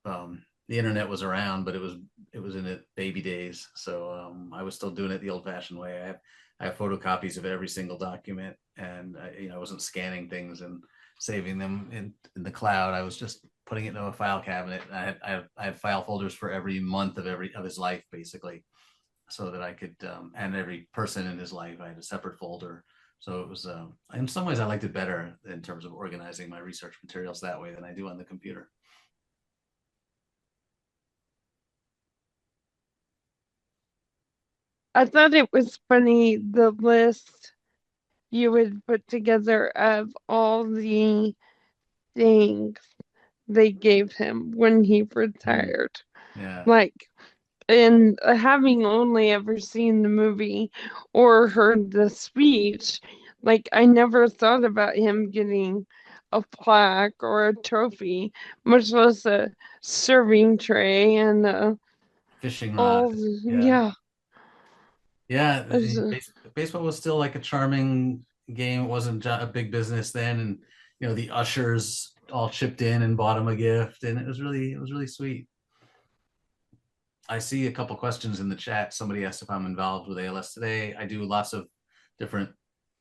the internet was around, but it was in its baby days. So I was still doing it the old-fashioned way. I have photocopies of every single document, and I wasn't scanning things and saving them in the cloud. I was just putting it into a file cabinet. I had file folders for every month of his life, basically, so that I could, and every person in his life, I had a separate folder. So it was, in some ways, I liked it better in terms of organizing my research materials that way than I do on the computer. I thought it was funny the list you would put together of all the things they gave him when he retired. Yeah. Like, and having only ever seen the movie or heard the speech, like, I never thought about him getting a plaque or a trophy, much less a serving tray and Fishing rod. all, Yeah. yeah. Yeah. It's, Baseball was still like a charming game. It wasn't a big business then. And, the ushers all chipped in and bought him a gift. And it was really sweet. I see a couple questions in the chat. Somebody asked if I'm involved with ALS today. I do lots of different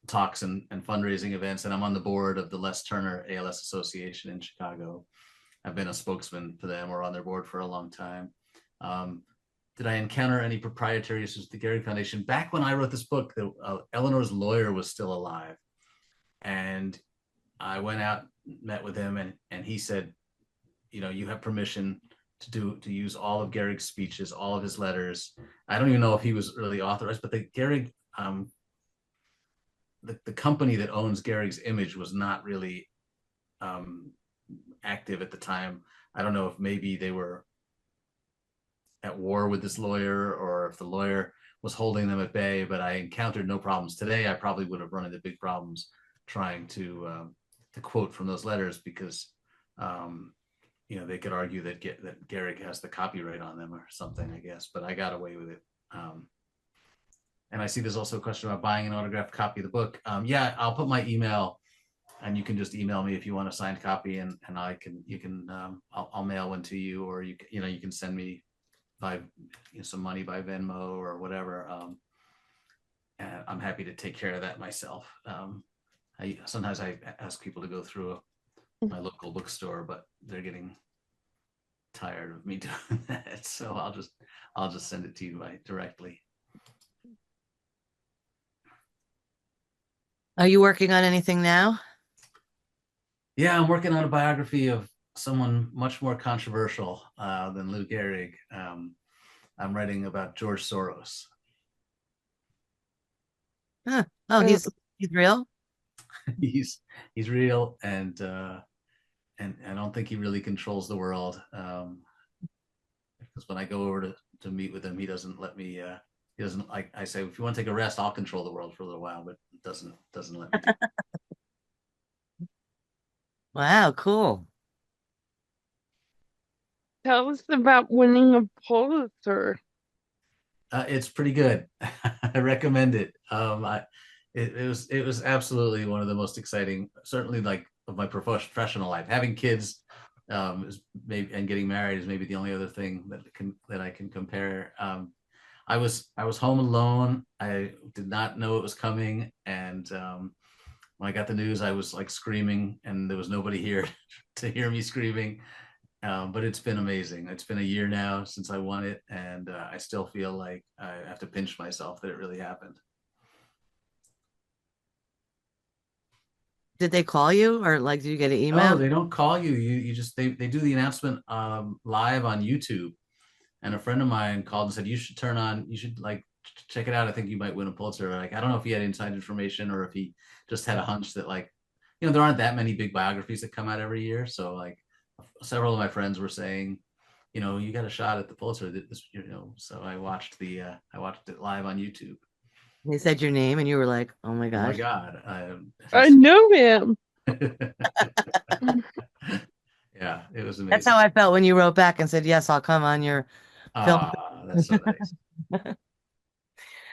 talks and fundraising events, and I'm on the board of the Les Turner ALS Association in Chicago. I've been a spokesman for them or on their board for a long time. Did I encounter any proprietary issues with the Gehrig Foundation? Back when I wrote this book, Eleanor's lawyer was still alive, and I went out, met with him, and he said, you have permission to use all of Gehrig's speeches, all of his letters. I don't even know if he was really authorized, but the Gehrig, the company that owns Gehrig's image was not really active at the time. I don't know if maybe they were at war with this lawyer or if the lawyer was holding them at bay, but I encountered no problems. Today, I probably would have run into big problems trying to quote from those letters because they could argue that Gehrig has the copyright on them or something, I guess, but I got away with it. And I see there's also a question about buying an autographed copy of the book. Yeah, I'll put my email, and you can just email me if you want a signed copy, and I'll mail one to you, or you can send me by some money by Venmo or whatever. And I'm happy to take care of that myself. Sometimes I ask people to go through my local bookstore, but they're getting tired of me doing that, so I'll just send it to you directly. Are you working on anything now? Yeah, I'm working on a biography of someone much more controversial than Lou Gehrig. I'm writing about George Soros. Huh. Oh, he's real? he's real, and I don't think he really controls the world. Because when I go over to meet with him, he doesn't let me. He doesn't like. I say, if you want to take a rest, I'll control the world for a little while, but doesn't let me do it. Wow, cool. tell us about winning a Pulitzer. It's pretty good. I recommend it. It was absolutely one of the most exciting, certainly like of my professional life. Having kids, is maybe, and getting married is maybe the only other thing that I can compare. I was home alone. I did not know it was coming, and when I got the news, I was like screaming, and there was nobody here to hear me screaming. But it's been amazing. It's been a year now since I won it, and I still feel like I have to pinch myself that it really happened. Did they call you or like did you get an Oh, email? they don't call you. You just they do the announcement live on YouTube. And a friend of mine called and said you should like check it out. I think you might win a Pulitzer. Like, I don't know if he had inside information or if he just had a hunch that, like, there aren't that many big biographies that come out every year. So like several of my friends were saying, you got a shot at the Pulitzer. So I watched it live on YouTube. They said your name and you were like, oh my Oh my gosh. God. I know him. Yeah, it was That's amazing. how I felt when you wrote back and said, yes, I'll come on your film. Ah, that's so nice.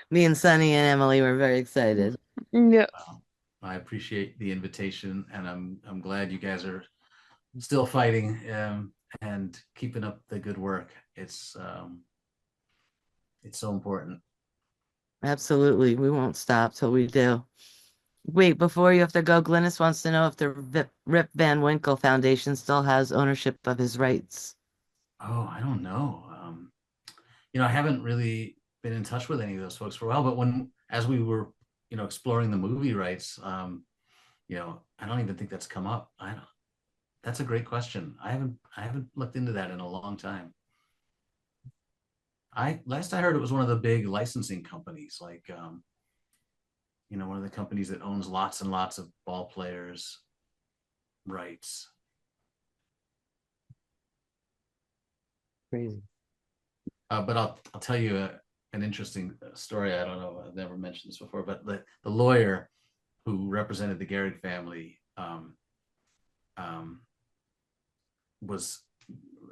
Me and Sunny and Emily were very excited. Yeah. I appreciate the invitation, and I'm glad you guys are still fighting and keeping up the good work. It's so important. Absolutely. We won't stop till we do. Wait, before you have to go, Glynis wants to know if the Rip Van Winkle Foundation still has ownership of his rights. Oh, I don't know. I haven't really been in touch with any of those folks for a while, but as we were, exploring the movie rights, I don't even think that's come up. That's a great question. I haven't looked into that in a long time. Last I heard, it was one of the big licensing companies, like one of the companies that owns lots and lots of ball players' rights. Crazy. But I'll tell you an interesting story. I don't know. I've never mentioned this before, but the lawyer who represented the Gehrig family was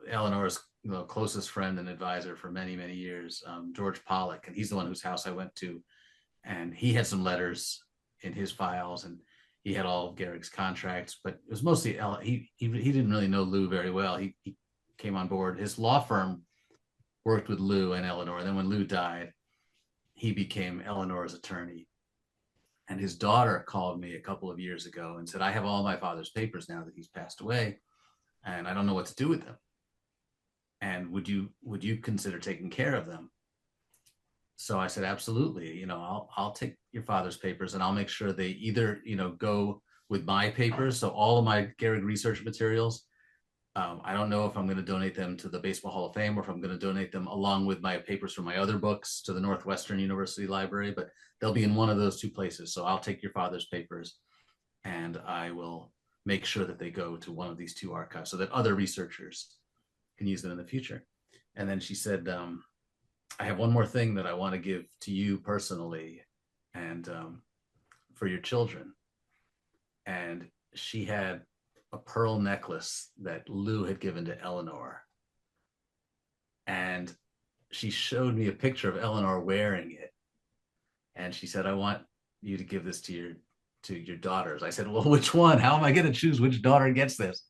Eleanor's closest friend and advisor for many, many years, George Pollock, and he's the one whose house I went to, and he had some letters in his files, and he had all of Gehrig's contracts, but it was mostly he didn't really know Lou very well. He came on board. His law firm worked with Lou and Eleanor. And then when Lou died, he became Eleanor's attorney. And his daughter called me a couple of years ago and said, I have all my father's papers now that he's passed away, and I don't know what to do with them. And would you consider taking care of them? So I said, absolutely. I'll take your father's papers, and I'll make sure they either, go with my papers. So all of my Gehrig research materials, I don't know if I'm going to donate them to the Baseball Hall of Fame or if I'm going to donate them along with my papers from my other books to the Northwestern University Library, but they'll be in one of those two places. So I'll take your father's papers and I will make sure that they go to one of these two archives so that other researchers can use them in the future. And then she said, I have one more thing that I want to give to you personally and for your children. And she had a pearl necklace that Lou had given to Eleanor. And she showed me a picture of Eleanor wearing it. And she said, I want you to give this to your daughters. I said, well, which one? How am I going to choose which daughter gets this?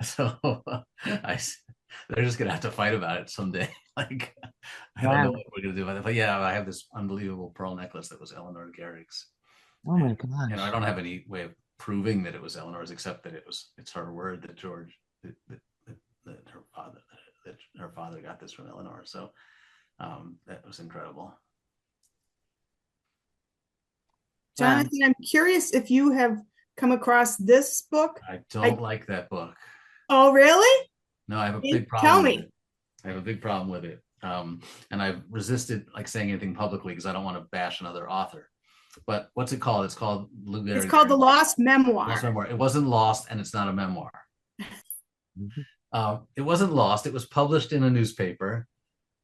So they're just going to have to fight about it someday. Like, I don't know what we're going to do about it. But yeah, I have this unbelievable pearl necklace that was Eleanor Gehrig's. Oh my gosh. And I don't have any way of proving that it was Eleanor's, except that it's her word that that her father got this from Eleanor. So that was incredible. Jonathan, I'm curious if you have come across this book. I don't like that book. Oh, really? No, I have a big problem. Tell me. I have a big problem with it. And I've resisted saying anything publicly because I don't want to bash another author. But what's it called? It's called Lou Gehrig. It's called The Lost Memoir. Lost Memoir. It wasn't lost, and it's not a memoir. It wasn't lost. It was published in a newspaper,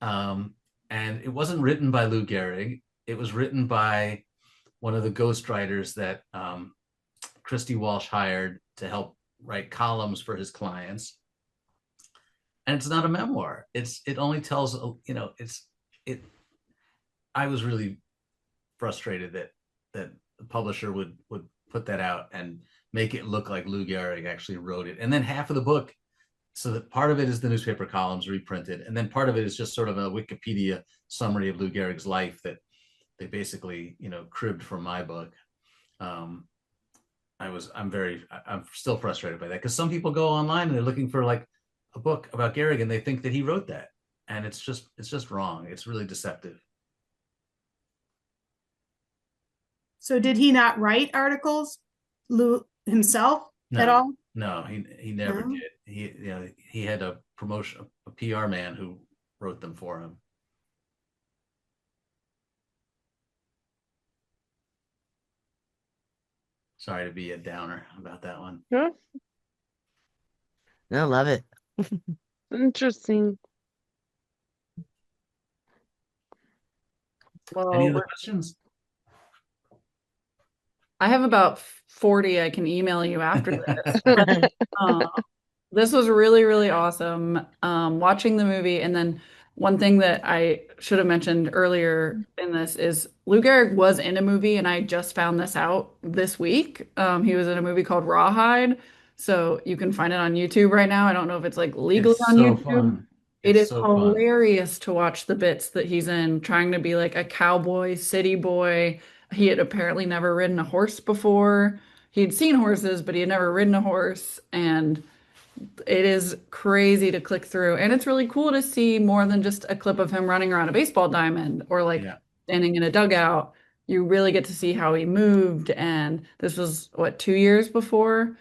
and it wasn't written by Lou Gehrig. It was written by one of the ghostwriters that Christy Walsh hired to help write columns for his clients. And it's not a memoir. It only tells, I was really frustrated that the publisher would put that out and make it look like Lou Gehrig actually wrote it. And then half of the book, so that part of it is the newspaper columns reprinted, and then part of it is just sort of a Wikipedia summary of Lou Gehrig's life that they basically, cribbed from my book. I'm still frustrated by that, because some people go online and they're looking for like a book about Gehrig and they think that he wrote that, and it's just wrong. It's really deceptive. So did he not write articles, Lou himself, at all? No, he never did. He had a PR man who wrote them for him. Sorry to be a downer about that one. Yeah. I love it. Interesting. Any Well, other questions? I have about 40 I can email you after this. Uh, this was really, really awesome. Watching the movie, and then one thing that I should have mentioned earlier in this is Lou Gehrig was in a movie, and I just found this out this week. He was in a movie called Rawhide, so you can find it on YouTube right now. I don't know if it's like legally It's on so YouTube. fun. It It's is so fun. hilarious to watch the bits that he's in, trying to be like a cowboy, city boy. He had apparently never ridden a horse before. He'd seen horses, but he had never ridden a horse, and it is crazy to click through. And it's really cool to see more than just a clip of him running around a baseball diamond or like Yeah. standing in a dugout. You really get to see how he moved. And this was what, 2 years before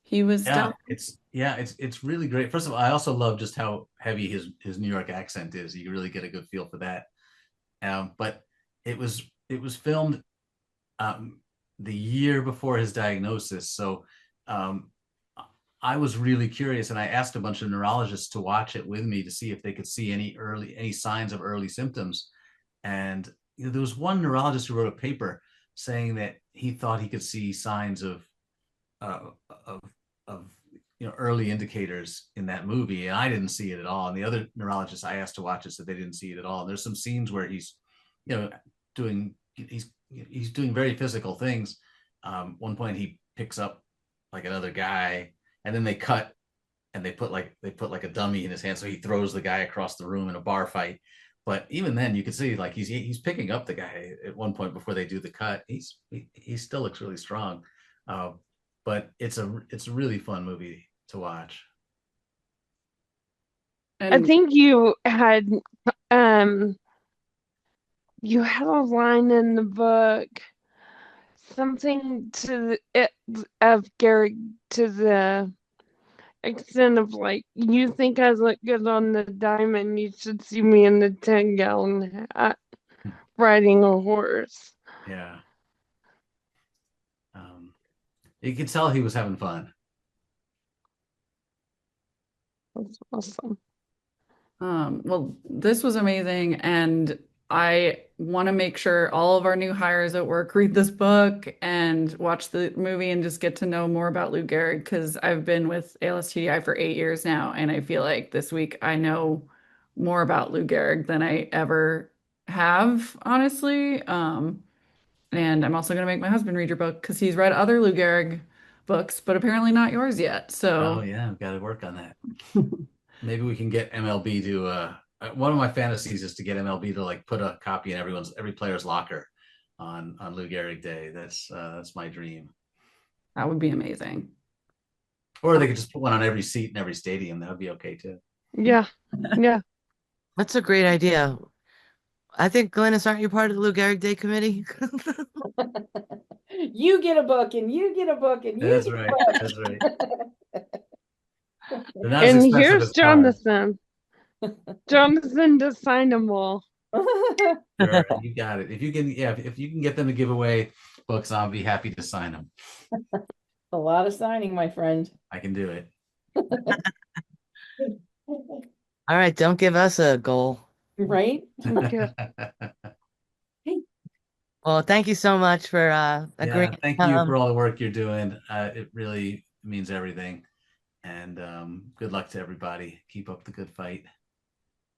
he was Yeah, done? it's really great. First of all, I also love just how heavy his New York accent is. You really get a good feel for that. But it was filmed the year before his diagnosis. So um, I was really curious, and I asked a bunch of neurologists to watch it with me to see if they could see any signs of early symptoms. And there was one neurologist who wrote a paper saying that he thought he could see signs uh, of of early indicators in that movie, and I didn't see it at all. And the other neurologists I asked to watch it said they didn't see it at all. And there's some scenes where he's, doing he's doing very physical things. One point he picks up like another guy, and then they cut and they put like a dummy in his hand, so he throws the guy across the room in a bar fight. But even then, you can see like he's picking up the guy at one point before they do the cut. He still looks really strong. Uh, but it's a really fun movie to watch. I And think um you had a line in the book, something of Gary, to the extent of like, you think I look good on the diamond, you should see me in the 10-gallon hat riding a horse. Yeah. You could tell he was having fun. That's awesome. well, this was amazing, and I want to make sure all of our new hires at work read this book and watch the movie and just get to know more about Lou Gehrig, because I've been with ALS-TDI for 8 years now, and I feel like this week I know more about Lou Gehrig than I ever have, honestly. And I'm also going to make my husband read your book because he's read other Lou Gehrig books, but apparently not yours yet. Oh So yeah, I've got to work on that. Maybe we can get MLB to one of my fantasies is to get MLB to like put a copy in every player's locker on Lou Gehrig Day. That's my dream. that would be amazing. Or they could just put one on every seat in every stadium. That would be okay too. Yeah. Yeah. That's a great idea. I think, Glennis, aren't you part of the Lou Gehrig Day Committee? You get a book and you get a book and you That's get right. a book. That's right. They're not as And expensive here's as cars. Jonathan to sign them all. Sure, you got it. If you can, yeah, if you can get them to give away books, I'll be happy to sign them. A lot of signing, my friend. I can do it. All right, don't give us a goal. Right? Okay. Well, thank you so much for agreeing. Yeah, thank you for all the work you're doing. It really means everything. And good luck to everybody. Keep up the good fight.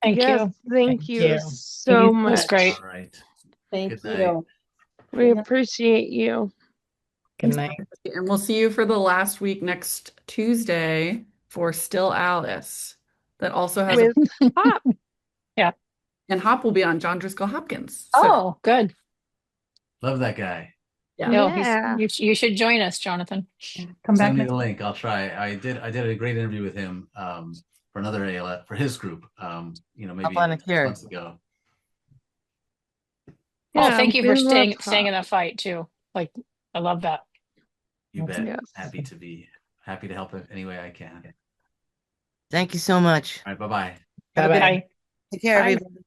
Thank Yes, you. thank you so That's much. great. All right. Thank Good night. you. We appreciate you. Good night. And we'll see you for the last week next Tuesday for Still Alice. That also has With Hop. and Hop will be on John Driscoll Hopkins. So Oh, good. Love that guy. yeah. No, Yeah. you should join us, Jonathan. Come back Send me next. the link. I'll try. I did a great interview with him for another ALS for his group. Maybe volunteered. 6 months ago. Oh, Yeah, thank you we for love staying in Hop. that fight too. Like, I love that. You bet. Yes. Happy to help in any way I can. Thank you so much. All right. Bye-bye. Have a good Bye. night. Take care, Bye. everybody.